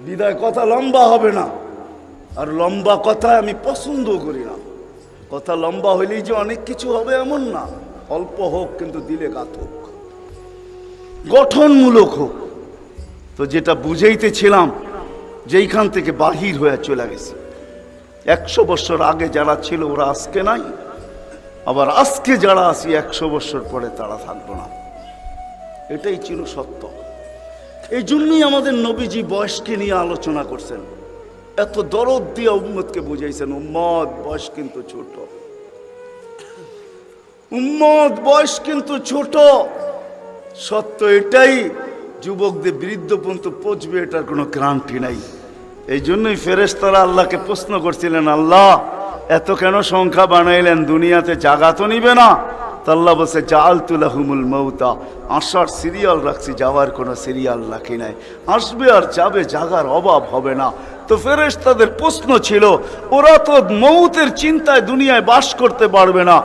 বিদায় কথা লম্বা হবে না। আর লম্বা কথা আমি পছন্দ করি না। কথা লম্বা হইলেই যে অনেক কিছু হবে এমন না, অল্প হোক কিন্তু দিলে গাত হোক, গঠনমূলক হোক। তো যেটা বুঝাইতেছিলাম, যেইখান থেকে বাহির হয়ে চলে গেছে। 100 বছর আগে যারা ছিল ওরা আজকে নাই, আবার আজকে যারা আছি 100 বছর পরে তারা থাকবো না। এটাই ছিল সত্য। এই জন্যই আমাদের নবীজি বয়সকে নিয়ে আলোচনা করছেন, এত দরদ দিয়ে উম্মতকে বুঝাইছেন, উম্মত বয়স কিন্তু ছোট, উম্মত বয়স কিন্তু ছোট। সত্য এটাই, যুবকদের বৃদ্ধ পর্যন্ত পৌঁছবে এটার কোনো গ্যারান্টি নাই। এই জন্যই ফেরেশতারা আল্লাহকে প্রশ্ন করছিলেন, আল্লাহ এত কেন সংখ্যা বানাইলেন, দুনিয়াতে জাগা তো নিবে না? তো আল্লাহ বলছে, জাআলতু লাহুমুল মাউতা, আসার সিরিয়াল রাখছি, যাওয়ার কোনো সিরিয়াল রাখি নাই। আসবে আর যাবে, জাগার অভাব হবে না। তো ফেরেশতাদের প্রশ্ন ছিল, ওরা তো মৌতের চিন্তায় দুনিয়ায় বাস করতে পারবে না,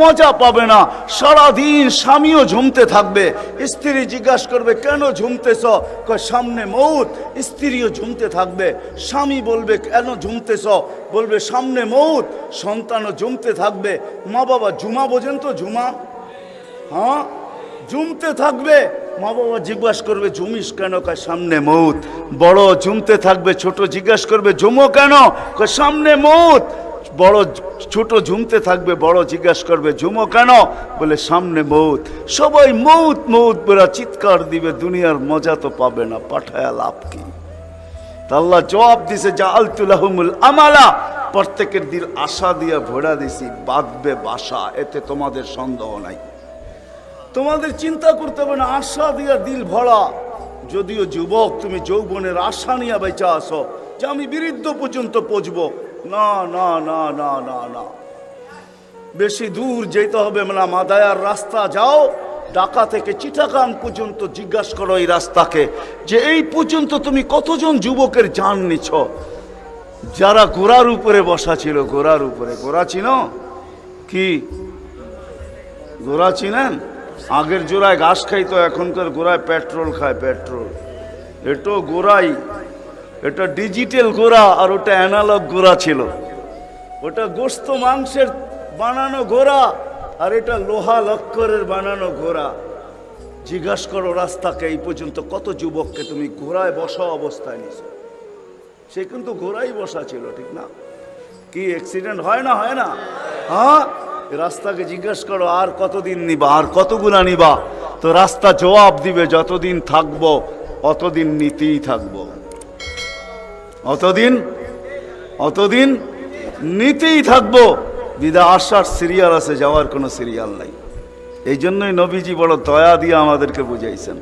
মজা পাবে না, সারাদিন স্বামীও ঝুমতে থাকবে। স্ত্রী জিজ্ঞাসা করবে, কেন ঝুমতেছ? সামনে মৌত। স্ত্রীও ঝুমতে থাকবে, স্বামী বলবে, কেন ঝুমতেছ? বলবে সামনে মৌত। সন্তানও ঝুমতে থাকবে। মা বাবা জুমা বোঝেন তো? জুমা, হ্যাঁ, ঝুমতে থাকবে। মা বাবা জিজ্ঞাসা করবে, ঝুমিস কেন? কয় সামনে মৌত। বড় ঝুমতে থাকবে, ছোট জিজ্ঞাসা করবে, ঝুমো কেন? কয় সামনে মৌত। বড় ছোট ঝুমতে থাকবে, বড় জিজ্ঞাসা করবে, ঝুমো কেন? বলে সামনে মৌত। সবাই মৌত মৌত বলে চিৎকার দিবে, দুনিয়ার মজা তো পাবে না, পাঠায়া লাভ কি? আল্লাহ জবাব দিছে, জাআলতু লাহুমুল আমালা, প্রত্যেকের দিল আশা দিয়ে ভরা দিছি, বাঁধবে বাসা, এতে তোমাদের সন্দেহ নাই। তোমাদের চিন্তা করতে হবে না, আশা দিয়া দিল ভরা। যদিও যুবক, তুমি যৌবনের আশা নিয়ে বেঁচে আসো যে আমি বৃদ্ধ পর্যন্ত পৌঁছবো, না না না না না না, বেশি দূর যেতে হবে না। মাদায়ার রাস্তা যাও, ঢাকা থেকে চিটাগাং পর্যন্ত জিজ্ঞাসা করো এই রাস্তাকে, যে এই পর্যন্ত তুমি কতজন যুবকের জান নিছ? যারা ঘোড়ার উপরে বসা ছিল, ঘোড়ার উপরে, ঘোড়া চিনো কি? ঘোড়া চিনেন? আগের জোড়ায় ঘাস খাইতো, এখনকার গোড়ায় পেট্রোল খায়, পেট্রোল। এটাও গোড়াই, এটা ডিজিটাল গোড়া, আর ওটা অ্যানালগ গোড়া ছিল। ওটা গোস্ত মাংসের বানানো ঘোড়া, আর এটা লোহা লক্করের বানানো ঘোড়া। জিজ্ঞাসা করো রাস্তাকে, এই পর্যন্ত কত যুবককে তুমি ঘোড়ায় বসা অবস্থায় নিছো? সে কিন্তু ঘোড়াই বসা ছিল, ঠিক না? কি অ্যাক্সিডেন্ট হয় না? হয় না? হ্যাঁ, রাস্তাকে জিজ্ঞাসা করো, আর কতদিন নিবা, আর কতগুলা নিবা? তো রাস্তা জবাব দিবে, যতদিন থাকবো অতদিন নিতেই থাকবো, অতদিন নিতেই থাকবো। বিদা আসার সিরিয়াল আছে, যাওয়ার কোনো সিরিয়াল নাই। এই জন্যই নবীজি বড় দয়া দিয়ে আমাদেরকে বুঝাইছেন,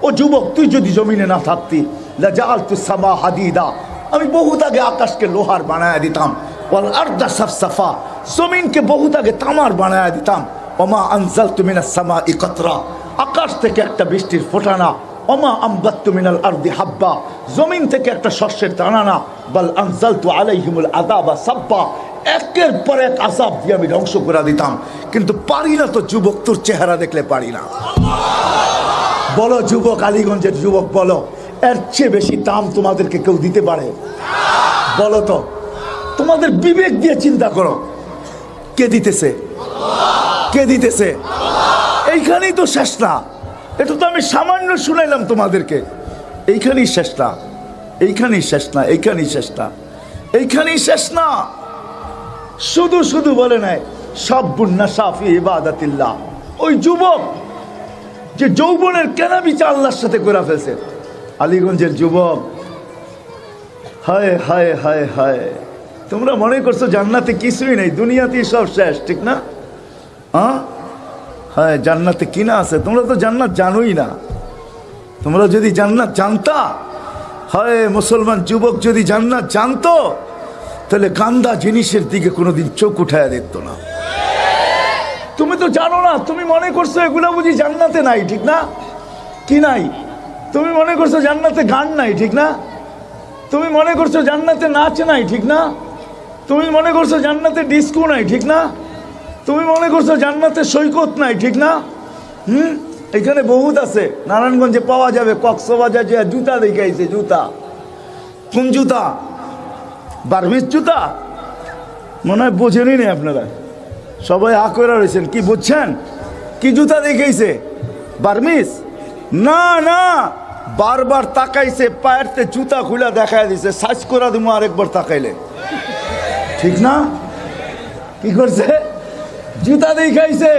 ও যুবক, তুই যদি জমিনে না থাকতি, লাজাআলতু সামা হাদিদা, আমি বহুত আগে আকাশকে লোহার বানায় দিতাম, ওয়াল আরদা সাফসাফা, জমিনকে বহুত আগে তামার বানায় দিতাম, ওমা আনজালতু মিনাস সামাই কাতরা, আকাশ থেকে একটা বৃষ্টির ফোঁটা না, ওমা আমবাততু মিনাল আরদি হাব্বা, জমিন থেকে একটা শস্যের দানা না, বাল আনজালতু আলাইহিমুল আযাবা সাব্বা, একের পর এক আযাব দিয়ে আমি ধ্বংস করে দিতাম। কিন্তু পারি না তো যুবক, তোর চেহারা দেখলে পারি না। বলো যুবক, আলীগঞ্জের যুবক বলো, এর চেয়ে বেশি দাম তোমাদেরকে কেউ দিতে পারে? বলো তো, তোমাদের বিবেক দিয়ে চিন্তা করো, কে দিতেছে? কে দিতেছে? এইখানেই তো শেষ না। এটা তো আমি সামান্য শুনাইলাম তোমাদেরকে, এইখানেই শেষ না, এইখানেই শেষ না, এইখানেই শেষ না, এইখানেই শেষ না। শুধু শুধু বলে নাই সাব্বুন নাশা ফি ইবাদাতিল্লাহ, ওই যুবক যে যৌবনের কেনাবেচা আল্লাহর সাথে করে ফেলছে। আলীগঞ্জের যুবক, হায় হায় হায় হায়, তোমরা মনে করছো জান্নাতে কিছুই নেই, দুনিয়াতেই সব শেষ, ঠিক না? হ্যাঁ, জান্নাতে কিনা আছে? তোমরা তো জান্নাত জানোই না। তোমরা যদি জান্নাত জানতা, হয় মুসলমান যুবক যদি জান্নাত জানতো, তাহলে গান্দা জিনিসের দিকে কোনোদিন চোখ উঠায় দেখতো না। তুমি তো জানো না, তুমি মনে করছো এগুলো বুঝি জান্নাতে নাই, ঠিক না? কি নাই? তুমি মনে করছো জান্নাতে গান নাই, ঠিক না? তুমি মনে করছো জান্নাতে নাচ নাই, ঠিক না? তুমি মনে করছো জান্নাতে ডিস্কো নাই, ঠিক না? তুমি মনে করছো জান্নাতে সৈকত নাই, ঠিক না? এখানে বহুত আছে, নারায়ণগঞ্জে পাওয়া যাবে। কক্সবাজার যে জুতা দেখাইছে, জুতা কোন জুতা? বার্মিস জুতা মনে হয় বোঝেনই নেই আপনারা, সবাই হা করে রয়েছেন। কি বুঝছেন? কি জুতা দেখাইছে? বার্মিস না, না, বারবার তাকাইছে, পায়েরতে জুতা খুলে দেখাই দিছে, সাইজ করা দিমু আরেকবার তাকাইলে, ঠিক না? কি করছে? জুতা দেখাইছে।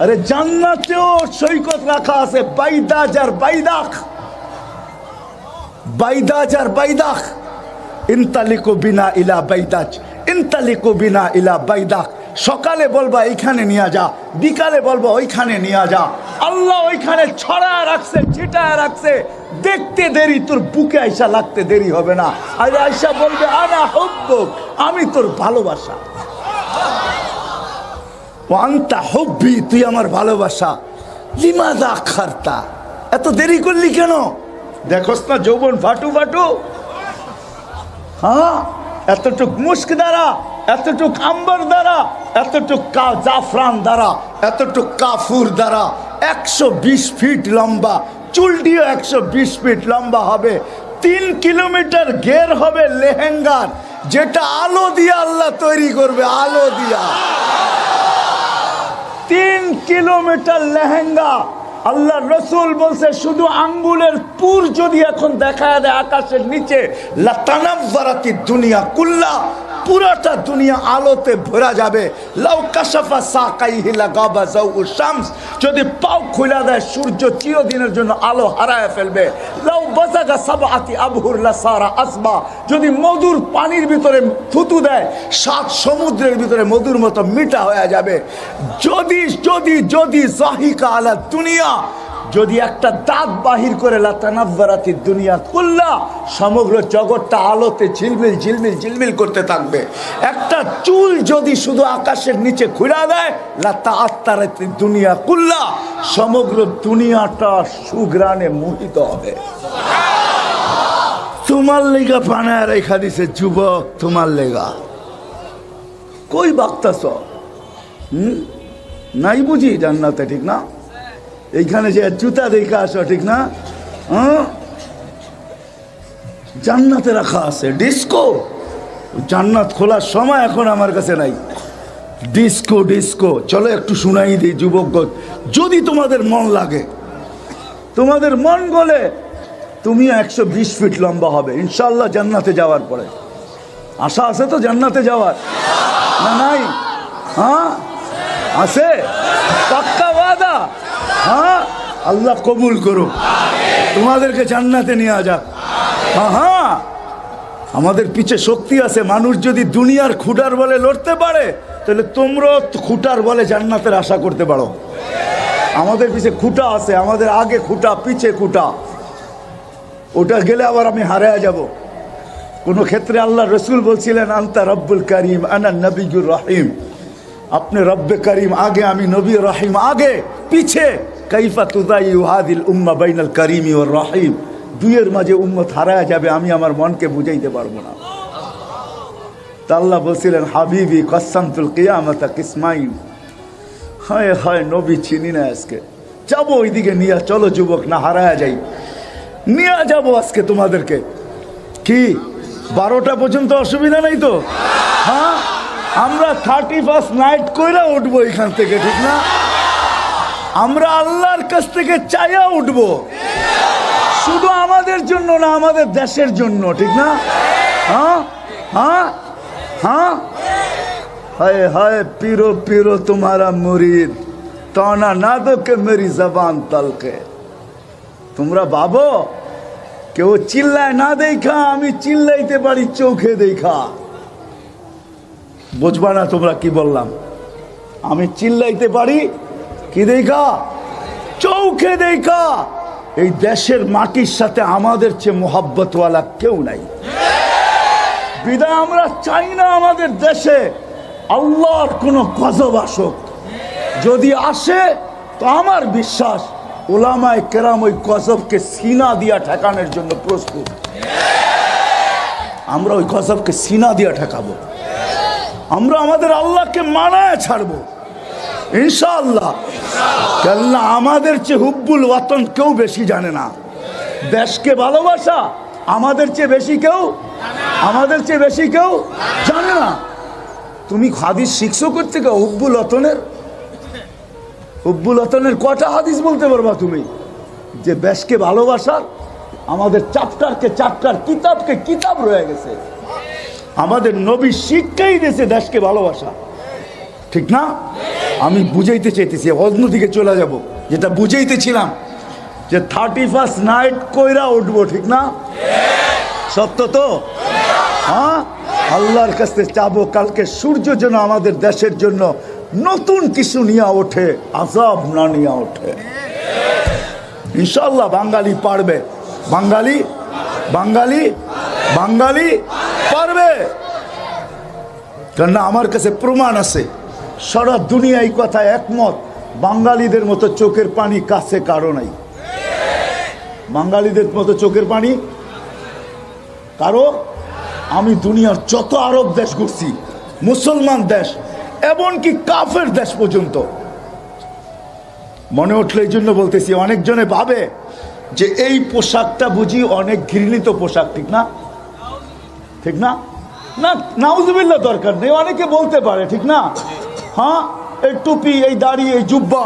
আরে জান্নাতেও সৈকত রাখা আছে, বাইদাজ আর বাইদাখ, বাইদাজ আর বাইদাখ। ইনতালিকু বিনা ইলা বাইদাজ, ইনতালিকু বিনা ইলা বাইদাখ। সকালে বলবা এইখানে নিয়ে যা, বিকালে বলবা ওইখানে নিয়ে যা। আল্লাহ ওইখানে ছড়ায় রাখছে, ছিটায় রাখছে। দেখতে দেরি, তোর বুকে আইসা লাগতে দেরি হবে না। আর আইসা বলবে আনা হুব্বুক, আমি তোর ভালোবাসা। ওয়ান্তা হুব্বি, তুই আমার ভালোবাসা। লিমাযা আখারতা, এত দেরি করলি কেন? দেখোস না যৌবন ফাটু ফাটু। হ্যাঁ, এতটুক মুস্ক দ্বারা, এতটুক আম্বার দ্বারা, এতটুক জাফরান দ্বারা, এতটুক কাফুর দ্বারা 120 ফিট লম্বা, চুলটিও 120 ফিট লম্বা হবে। 3 কিলোমিটার ঘের হবে লেহেঙ্গার, যেটা আলো দিয়া আল্লাহ তৈরি করবে, আলো দিয়া। 3 কিলোমিটার লেহেঙ্গা। আল্লাহ রসুল বলছে শুধু আঙ্গুলের পুর যদি এখন দেখা দেয় আকাশের নিচে, লাতানাব্বারাতি দুনিয়া কুল্লা, পুরাটা দুনিয়া আলোতে ভরা যাবে। লাউ কাশাফা সাকাইহি লাগাবা যাউ শামস, যদি পাও খুলে দেয় সূর্য চিরদিনের জন্য আলো হারায় ফেলবে। লাউ বাজাগা সাবআতি আবহুর লাসারা আসবা, যদি মধুর পানির ভিতরে থুতু দেয় 7 সমুদ্রের ভিতরে মধুর মতো মিঠা হয়ে যাবে। যদি যদি যদি জাহিকা আলা দুনিয়া, যদি একটা দাঁত বাহির করে লাতানাব্বারাতি দুনিয়া কুল্লা, সমগ্র জগৎটা আলোতে ঝিলমিল ঝিলমিল ঝিলমিল করতে থাকবে। একটা চুল যদি শুধু আকাশের নিচে খুলে দেয়, লাতাআত্তারাতি দুনিয়া কুল্লা, সমগ্র দুনিয়াটা সুঘ্রাণে মোহিত হবে। তোমার লেগা বানায় রেখা দিছে যুবক, তোমার লেগা। কই বাগতাছ? নাই বুঝি জান্নাতে, ঠিক না? এইখানে যে জুতা দেখে আসো, ঠিক না? জান্নাতে রাখা আছে ডিস্কো। জান্নাত খোলার সময় এখন আমার কাছে নাই। ডিস্কো ডিস্কো, চলো একটু শুনাই দিই যুবকগণ। যদি তোমাদের মন লাগে, তোমাদের মন গলে, তুমি 120 ফিট লম্বা হবে ইনশাল্লাহ জান্নাতে যাওয়ার পরে। আশা আছে তো জান্নাতে যাওয়ার? না নাই? হ্যাঁ আছে, পাক্কা ওয়াদা। হ্যাঁ, আল্লাহ কবুল করুক, তোমাদেরকে জান্নাতে নিয়ে যাক। হ্যাঁ, আমাদের পিছে শক্তি আছে। মানুষ যদি দুনিয়ার খুঁটার বলে লড়তে পারে, তাহলে তোমরাও খুঁটার বলে জান্নাতের আশা করতে পারো। আমাদের পিছে খুঁটা আছে, আমাদের আগে খুঁটা, পিছে খুঁটা। ওটা গেলে আবার আমি হারায়া যাব। কোন ক্ষেত্রে আল্লাহ রসুল বলছিলেন আনতা রব্বুল করিম আনা নবিয়ুর রহিম, আপনি রব্বে করিম আগে, আমি নবী রহিম আগে, পিছে। কাইফা তুদাইউ হাদিল উম্মাহ বাইনাল করিমি ওয়ার রহিম, দুইয়ের মাঝে উম্মত হারায়া যাবে, আমি আমার মনকে বুঝাইতে পারবো না। তা আল্লাহ বলছিলেন হাবিবি কসামতুল কিয়ামাতা কিসমাইন। হায় হায়, নবী চিনি না আজকে। যাবো ওইদিকে নিয়ে, চলো যুবক, না হারায়া যাই, নিয়ে যাবো আজকে তোমাদেরকে। কি 12টা পর্যন্ত অসুবিধা নাই তো? হ্যাঁ, আমরা 31st নাইট কইরা উঠবো এখান থেকে, ঠিক না? আমরা আল্লাহর কাছ থেকে চাইয়া উঠবো, শুধু আমাদের জন্য না, আমাদের দেশের জন্য, ঠিক না? হ্যাঁ হ্যাঁ হ্যাঁ। হায় হায় পীরো পীরো তোমারা মুরিদ, তানা না দো কে মেরি জবান তলকে। তোমরা ভাবো কেউ চিল্লায় না দেখা, আমি চিল্লাইতে পারি চোখে দেখা। বুঝবা না তোমরা কি বললাম? আমি চিল্লাইতে পারি কি দেখা? চোখে দেখা। এই দেশের মাটির সাথে আমাদের চেয়ে মোহাব্বতওয়ালা কেউ নাই। বিদায় আমরা চাই না আমাদের দেশে আল্লাহর কোন গজব আসুক। যদি আসে তো আমার বিশ্বাস ওলামায়ে কেরাম ওই গজবকে সিনা দিয়া ঠেকানোর জন্য প্রস্তুত। আমরা ওই গজবকে সিনা দিয়া ঠেকাবো। আমরা আমাদের আল্লাহকে মানায় ছাড়বো ইনশাআল্লাহ। কেননা আমাদের চেয়ে হুব্বুল ওয়াতন কেউ বেশি জানে না। দেশকে ভালোবাসা আমাদের চেয়ে বেশি কেউ জানে না। তুমি হাদিস শিখছো করতে গো হুব্বুল ওয়াতনের কটা হাদিস বলতে পারবা তুমি? যে দেশকে ভালোবাসার আমাদের চ্যাপ্টারকে চ্যাপ্টার, কিতাবকে কিতাব রয়ে গেছে। আমাদের নবী শিক্ষাই দিয়েছে দেশকে ভালোবাসা, ঠিক না? আমি বুঝাইতে চাইতেছি, অন্যদিকে চলে যাব। যেটা বুঝাইতেছিলাম যে 31st নাইট কইরা উঠবো, ঠিক না? সত্য তো? হ্যাঁ, আল্লাহর কাছে চাবো কালকে সূর্য যেন আমাদের দেশের জন্য নতুন কিছু নিয়ে ওঠে, আযাব না নিয়ে ওঠে। ইনশাআল্লাহ বাঙালি পারবে, বাঙালি পারবে। কেননা আমার কাছে প্রমাণ আছে, সারা দুনিয়া এই কথায় একমত, বাঙালিদের মতো চোখের পানি কাছে কারো নাই। বাঙালিদের মতো চোখের পানি কারো। আমি দুনিয়ার যত আরব দেশ ঘুরছি, মুসলমান দেশ, এমনকি কাফের দেশ পর্যন্ত, মনে উঠলে এই জন্য বলতেছি, অনেকজনে ভাবে যে এই পোশাকটা বুঝি অনেক ঘৃণিত পোশাক, ঠিক না? না, নাউজুবিল্লাহ দরকার নেই, অনেকে বলতে পারে, ঠিক না? হ্যাঁ, এই টুপি, এই দাড়ি, এই জুব্বা,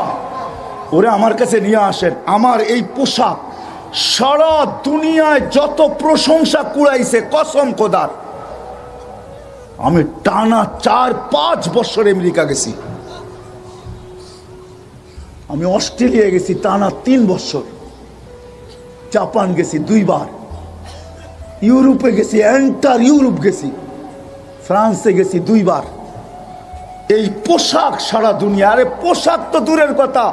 ওরে আমার কাছে নিয়ে আসেন। আমার এই পোশাক সারা দুনিয়ায় যত প্রশংসা কুড়াইছে, কসম খোদার। আমি টানা 4-5 বছর আমেরিকা গেছি, আমি অস্ট্রেলিয়া গেছি টানা 3 বছর, জাপান গেছি 2 বার, ইউরোপে গেছি, এন্টার ইউরোপ গেছি, ফ্রান্সে গেছি 2 বার। এই পোশাক সারা দুনিয়া, আরে পোশাক তো দূরের কথা,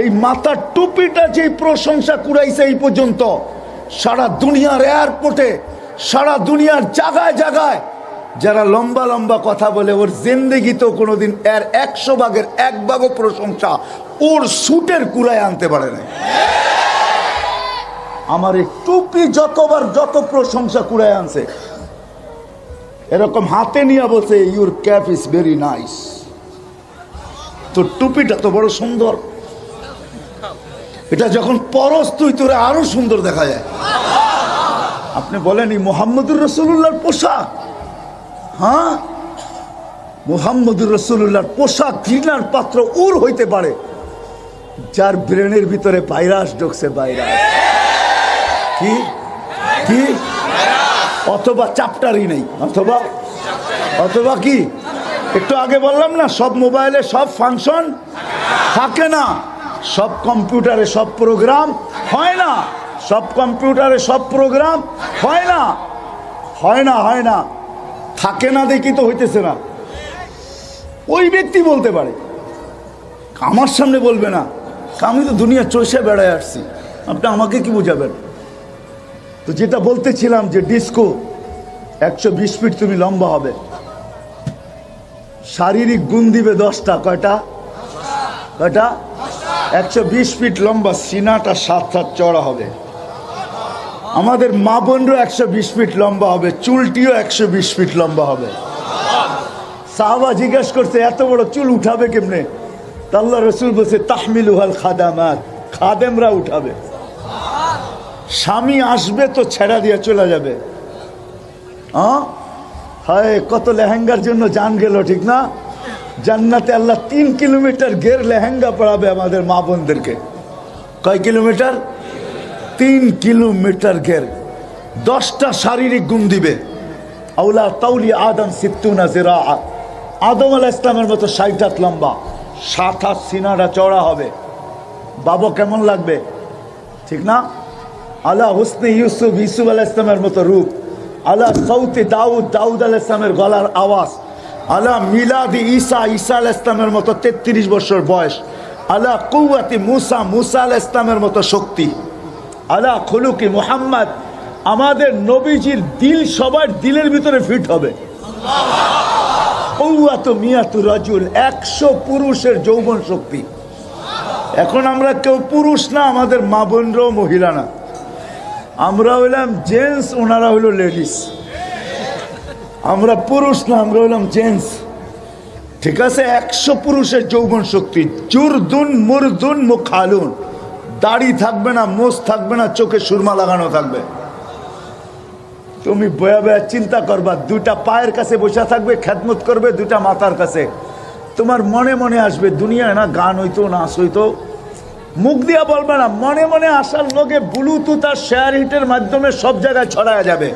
এই মাথার টুপিটা যে প্রশংসা কুড়াইছে এই পর্যন্ত, সারা দুনিয়ার এয়ারপোর্টে, সারা দুনিয়ার জায়গায় জায়গায় যারা লম্বা লম্বা কথা বলে, ওর জিন্দেগিতেও কোনোদিন এর 100 ভাগের 1 ভাগও প্রশংসা ওর সুটের কুড়ায় আনতে পারে না। আমার এই টুপি যত প্রশংসা কুড়ায় আনছে, এরকম হাতে নিয়ে বলছে, your cap is very nice. তো টুপিটা তো বড় সুন্দর, এটা যখন পরশ তুই তোরে আরো সুন্দর দেখা যায়। আপনি বলেন এই মুহাম্মদুর রাসূলুল্লাহর পোশাক, হ্যাঁ, মুহাম্মদুর রাসূলুল্লাহর পোশাক ঘৃণার পাত্র ওর হইতে পারে যার ব্রেনের ভিতরে ভাইরাস ঢুকছে, ভাইরাস কি অথবা চ্যাপ্টারই নেই, অথবা কি, একটু আগে বললাম না, সব মোবাইলে সব ফাংশন থাকে না, সব কম্পিউটারে সব প্রোগ্রাম হয় না, সব কম্পিউটারে সব প্রোগ্রাম হয় না, থাকে না দেখি তো হইতেছে না। ওই ব্যক্তি বলতে পারে, আমার সামনে বলবে না, আমি তো দুনিয়া চষে বেড়ায় আসছি, আপনি আমাকে কি বুঝাবেন? তো যেটা বলতেছিলাম যে ডিস্কো 120 ফিট তুমি লম্বা হবে, শারীরিক গুণ দিবে 10টা, কয়টা 120 ফিট লম্বা, সিনাটা 7 হাত চড়া হবে। আমাদের মা বোনরা 120 ফিট লম্বা হবে, চুলটিও 120 ফিট লম্বা হবে। সাহাবা জিজ্ঞেস করছে এত বড় চুল উঠাবে কেমনে? আল্লাহ রসুল বলছে তাহমিলুহাল খাদামাত, খাদেমরা উঠাবে। স্বামী আসবে তো ছেড়া দিয়ে চলে যাবে। হায়, কত লেহেঙ্গার জন্য জান গেল, ঠিক না? জান্নাতে আল্লাহ 3 কিলোমিটার ঘের লেহেঙ্গা পরাবে আমাদের মা বোনদেরকে। কয় কিলোমিটার? 3 কিলোমিটার ঘের, 10টা শারীরিক গুণ দিবে। আউলা তাউলি আদম 60 জিরা, আদম আলাইহিস সালামের মতো 60 হাত লম্বা, 7 হাত সিনাটা চড়া হবে। বাবা কেমন লাগবে, ঠিক না? আলা হুসনে ইউসুফ আলাইহিস সালামের মতো রূপ, আলা সাউতে দাউদ আলাইহিস সালামের গলার আওয়াজ, আলা মিলাদি ঈসা আলাইহিস সালামের মতো 33 বছর বয়স, আলা কুওয়াতি মুসা আলাইহিস সালামের মতো শক্তি, আলা খুলুকি মুহাম্মদ, আমাদের নবীজির দিল সবার দিলের ভিতরে ফিট হবে। কুওয়াতু মিয়াতু রাজুল, 100 পুরুষের যৌবন শক্তি। এখন আমরা কেউ পুরুষ না, আমাদের মা বোনরাও মহিলা না, আমরা হইলাম জেন্টস, ওনারা হইল লেডিস। আমরা পুরুষ না, আমরা হইলাম জেন্টস। ঠিক আছে, 100 পুরুষের যৌবন শক্তি, জুরদুন মুরদুন মুখালুন, দাড়ি থাকবে না, মোষ থাকবে না, চোখে সুরমা লাগানো থাকবে। তুমি বয়া বয়া চিন্তা করবা, দুটা পায়ের কাছে বসে থাকবে, খেদমত করবে দুটা মাথার কাছে। তোমার মনে মনে আসবে, দুনিয়ায় না গান হইতো, নাচ হইতো, মুখ দিয়া বলবে না, মনে মনে আসার লোকে ব্লুটুথ আর শেয়ার হিটের মাধ্যমে সব জায়গায় ছড়ায় যাবে।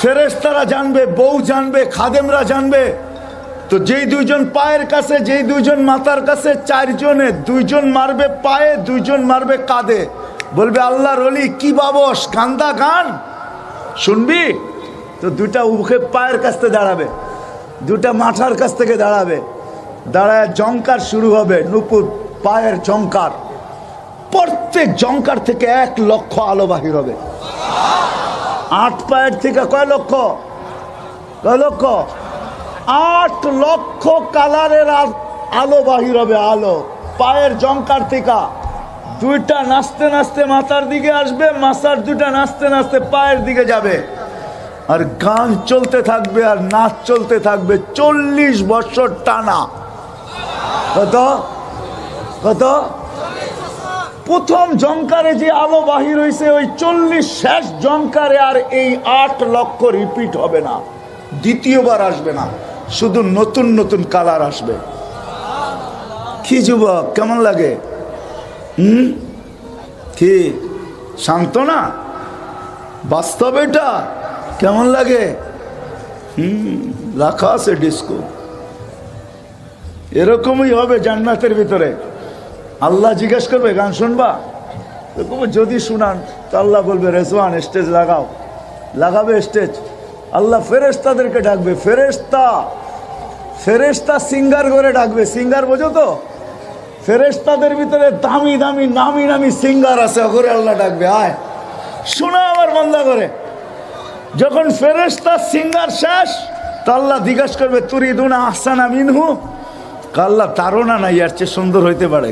ফেরেশতারা জানবে, বউ জানবে, খাদেমরা জানবে। তো যেই দুইজন পায়ের কাছে, যেই দুইজন মাথার কাছে, 4 জনে 2 জন মারবে পায়ে, 2 জন মারবে কাঁধে। বলবে আল্লাহর ওলি কি বাবস, কান্দা গান শুনবি? তো দুটা উখে পায়ের কাছ থেকে দাঁড়াবে, দুটা মাথার কাছ থেকে দাঁড়াবে, দাঁড়ায় জংকার শুরু হবে, নুপুর পায়ের জংকার। প্রত্যেক জংকার থেকে 1 লক্ষ আলো বাহির হবে। 8 পায়ের থেকে কয় লক্ষ? কয় লক্ষ? 8 লক্ষ কালারের আলো বাহির হবে। আলো পায়ের জংকার থেকে। দুইটা নাচতে নাচতে মাথার দিকে আসবে, মাথার দুইটা নাচতে নাচতে পায়ের দিকে যাবে। আর গান চলতে থাকবে আর নাচ চলতে থাকবে 40 বছর টানা। কত কত? প্রথম জংকারে যে আলো বাহির হয়েছে, ওই 40 শেষ জংকারে আর এই 8 লক্ষ রিপিট হবে না, দ্বিতীয়বার আসবে না, শুধু নতুন নতুন কালার আসবে। কি যুবক, কেমন লাগে? কি শান্ত না? বাস্তব এটা কেমন লাগে? রাখা আছে ডিস্কো। এরকমই হবে জান্নাতের ভিতরে। আল্লাহ জিজ্ঞেস করবে গান শুনবা? যদি শুনান তো আল্লাহ বলবে রেজওয়ান স্টেজ লাগাও। লাগাবে স্টেজ। আল্লাহ ফেরেশতাদেরকে ডাকবে, ফেরেশতা সিঙ্গার করে ডাকবে। সিঙ্গার বোঝো তো? ফেরেশতাদের ভিতরে দামি দামি নামি নামি সিঙ্গার আছে, ওরে আল্লাহ ডাকবে, আয় শোনা আমার বান্দা করে। যখন ফেরেশতা সিঙ্গার শেষ, তো আল্লাহ জিজ্ঞাসা করবে তুরিদুনা আহসানা মিনহু? আল্লাহ তারা নাই, আর চেয়ে সুন্দর হইতে পারে।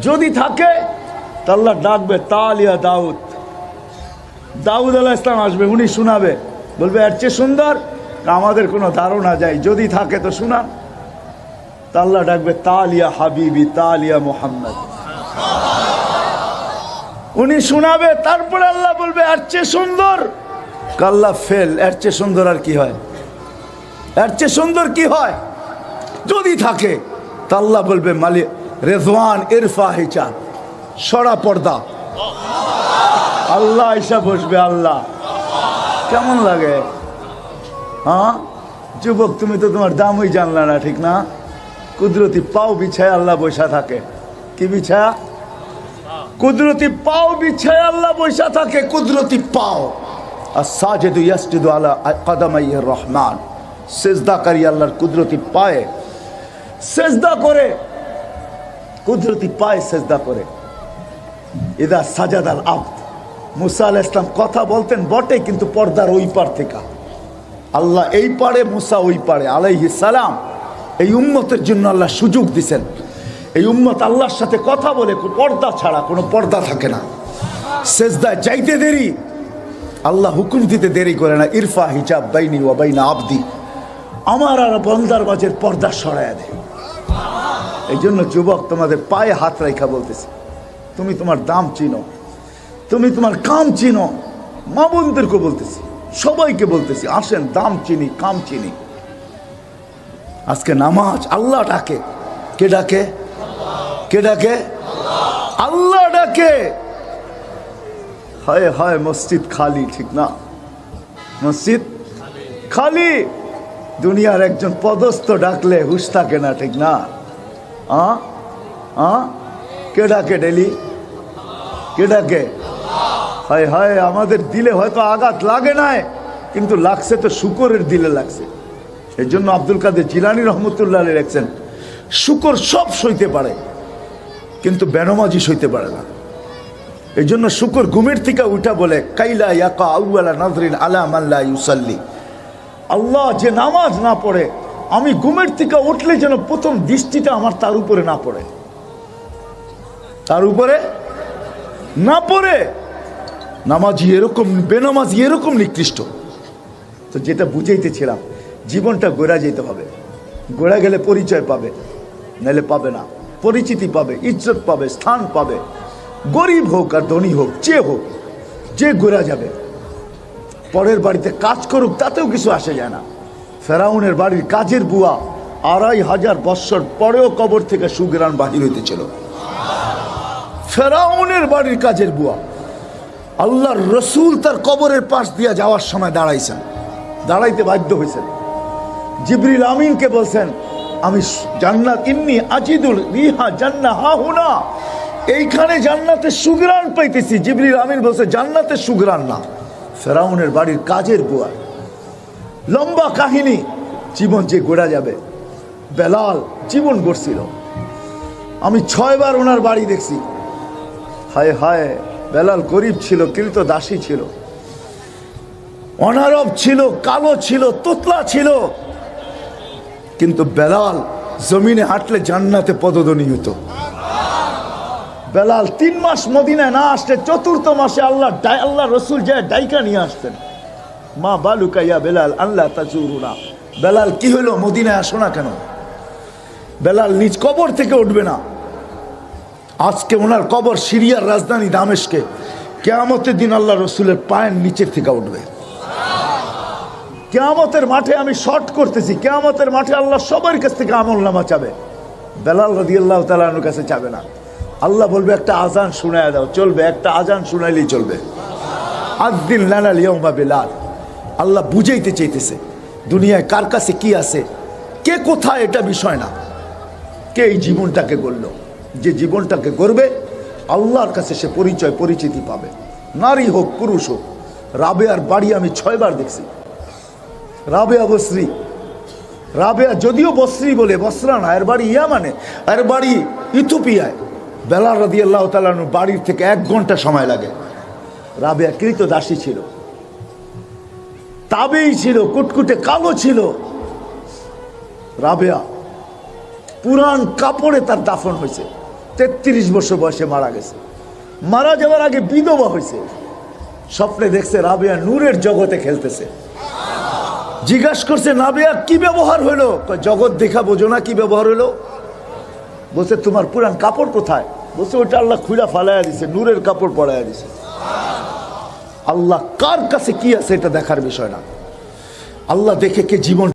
যদি থাকে তো আল্লাহ ডাকবে তালিয়া দাউদ। দাউদ আলাইহিস সালাম আসবে, উনি শোনাবে, বলবে এর চেয়ে সুন্দর? আমাদের কোনো ধারণা যায়, যদি থাকে তো শুনান। তা আল্লাহ ডাকবে তালিয়া হাবিবি, তালিয়া মুহাম্মদ। উনি শোনাবে, তারপরে আল্লাহ বলবে এর চেয়ে সুন্দর? আল্লাহ ফেল, এর চেয়ে সুন্দর আর কি হয়? এর চেয়ে সুন্দর কি হয়? যদি থাকে তা আল্লাহ বলবে মালিক রেজওয়ান ইরফা হিজাব, সরা পর্দা। আল্লাহ এসে বসবে। আল্লাহ কেমন লাগে? হ্যাঁ যুবক, তুমি তো তোমার দামই জানলা না, ঠিক না? কুদরতি পাও বিছায় আল্লাহ বৈশা থাকে। কি বিছায়া? কুদরতি পাও বিছায় আল্লাহ বৈশা থাকে। কুদরতি পাও। আর সাজেদু ইয়াসজুদু আলা কদমাইহির রহমান, সিজদাকারী আল্লাহর কুদরতি পায়ে সিজদা করে, কুদরতি পায়ে সিজদা করে। ইদা সাজাদাল আবদ। মুসা আলাইহিস সালাম কথা বলতেন বটে, কিন্তু পর্দার ওই পার থেকে। আল্লাহ এই পারে, মুসা ওই পারে আলাইহিস সালাম। এই উম্মতের জন্য আল্লাহ সুযোগ দিছেন। এই উম্মত আল্লাহর সাথে কথা বলে, পর্দা ছাড়া কোনো পর্দা থাকে না। সিজদায় যাইতে দেরি, আল্লাহ হুকুম দিতে দেরি করে না। ইরফা হিজাব বাইনি ওয়া বাইনা আবদি, আমার আর বান্দার মাঝের পর্দা সরায়া দেয়। এই জন্য যুবক, তোমাদের পায়ে হাত রাখা বলতেছি, তুমি তোমার দাম চিনো, তুমি তোমার কাম চিনো। মা বোনদেরকে বলতেছি, সবাইকে বলতেছি, আসেন দাম চিনি, কাম চিনি। আজকে নামাজ আল্লাহ ডাকে। কে ডাকে? কে ডাকে? আল্লাহ ডাকে। হায় হায় মসজিদ খালি, ঠিক না? মসজিদ খালি। দুনিয়ার একজন পদস্থ ডাকলে হুশ থাকে না, ঠিক না? কে ডাকে ডেলি? কে ডাকে? হায় হায়, আমাদের দিলে হয়তো আঘাত লাগে নাই, কিন্তু লাগছে তো শুকরের দিলে লাগছে। এই জন্য আব্দুল কাদের জিলানী রহমতুল্লাহ আলাইহি লিখছেন, শুকর সব সইতে পারে, কিন্তু বেনমাজি সইতে পারে না। এই জন্য শুকর ঘুমের থেকে উঠা বলে কাইলা ইয়াকা আউয়ালা নাজরিন আলা মান লা ইউসাল্লি। আল্লাহ যে নামাজ না পড়ে, আমি ঘুমের থেকে উঠলে যেন প্রথম দৃষ্টিটা আমার তার উপরে না পড়ে। তার উপরে না পড়ে নামাজি এরকম, বেনামাজি এরকম নিকৃষ্ট। তো যেটা বুঝাইতেছিলাম, জীবনটা গড়া যেতে হবে। গড়া গেলে পরিচয় পাবে, নাহলে পাবে না। পরিচিতি পাবে, ইজ্জত পাবে, স্থান পাবে। গরিব হোক আর ধনী হোক, যে হোক, যে গড়া যাবে। পরের বাড়িতে কাজ করুক, তাতেও কিছু আসে যায় না। ফেরাউনের বাড়ির কাজের বুয়া 2500 বৎসর পরেও কবর থেকে সুঘ্রাণ বাহির হইতেছিল। ফেরাউনের বাড়ির কাজের বুয়া। আল্লাহর রসুল তার কবরের পাশ দিয়ে যাওয়ার সময় দাঁড়াইছেন, দাঁড়াইতে বাধ্য হয়েছেন। জিবরিল আমিনকে বলছেন, আমি জান্নাত, ইন্নী আজিদুল রিহা জান্নাহ হাহুনা, এইখানে জান্নাতের সুঘ্রাণ পাইতেছি। জিবরিল আমিন বলছে জান্নাতের সুঘ্রাণ না, ফেরাউনের বাড়ির কাজের বুয়া। লম্বা কাহিনী, জীবন যে গড়া যাবে। বেলাল জীবন গড়ছিল। আমি 6 বার ওনার বাড়ি দেখছি। হায় হায়, বেলাল গরিব ছিল, কিন্তু দাসী ছিল, অনারব ছিল, কালো ছিল, তোতলা ছিল, কিন্তু বেলাল জমিনে হাঁটলে জান্নাতে পদধ্বনি হতো। বেলাল 3 মাস মদিনায় না আসলে 4th মাসে আল্লাহ রসুল যায় ডাইকা নিয়ে আসতেন। মা বালুকা ইয়া বেলাল আল্লাহ তাজুরুনা, বেলাল কি হলো, মদিনায় আসো না কেন? বেলাল নিজ কবর থেকে উঠবে না। আজকে ওনার কবর সিরিয়ার রাজধানী দামেস্কে। কিয়ামতের দিন আল্লাহ রসুলের পায়ের নিচের থেকে উঠবে। কিয়ামতের মাঠে আমি শর্ট করতেছি, কিয়ামতের মাঠে আল্লাহ সবার কাছ থেকে আমলনামা চাবে, বেলাল রাদিয়াল্লাহু তাআলা আনহুর কাছে চাবে না। আল্লাহ বলবে একটা আজান শুনায় দাও, চলবে, একটা আজান শুনাইলেই চলবে। আযদিন লানা লিয়াউমা বেলাল। আল্লাহ বুঝাইতে চাইতেছে দুনিয়ায় কার কাছে কি আছে, কে কোথায়, এটা বিষয় না, কে এই জীবনটাকে গড়ল। যে জীবনটাকে গড়বে আল্লাহর কাছে সে পরিচয়, পরিচিতি পাবে। নারী হোক, পুরুষ হোক। রাবেয়ার বাড়ি আমি 6 বার দেখছি। রাবেয়া বসরি, রাবেয়া যদিও বসরি বলে, বসরা না, এর বাড়ি ইয়ামানে, এর বাড়ি ইথিওপিয়ায়। বেলাল রাদিয়াল্লাহু তাআলা আনহু বাড়ির থেকে 1 ঘন্টা সময় লাগে। রাবেয়া কৃতদাসী ছিল, তাবেই ছিল, কুটকুটে কালো ছিল। রাবেয়া পুরান কাপড়ে তার দাফন হয়েছে। 33 বছর বয়সে মারা গেছে। মারা যাওয়ার আগে বিধবা হয়েছে। স্বপ্নে দেখছে রাবেয়া নূরের জগতে খেলতেছে। জিজ্ঞাসা করছে, রাবেয়া কি ব্যবহার হলো? জগৎ দেখা বোঝো না, কি ব্যবহার হলো? বলছে তোমার পুরান কাপড় কোথায়? বলছে ওইটা আল্লাহ খুলা ফালাইয়া দিছে, নূরের কাপড় পরাইয়া দিছে। আল্লাহ কার কাছে কি আছে এটা দেখার বিষয় না, আল্লাহ দেখে কে জীবন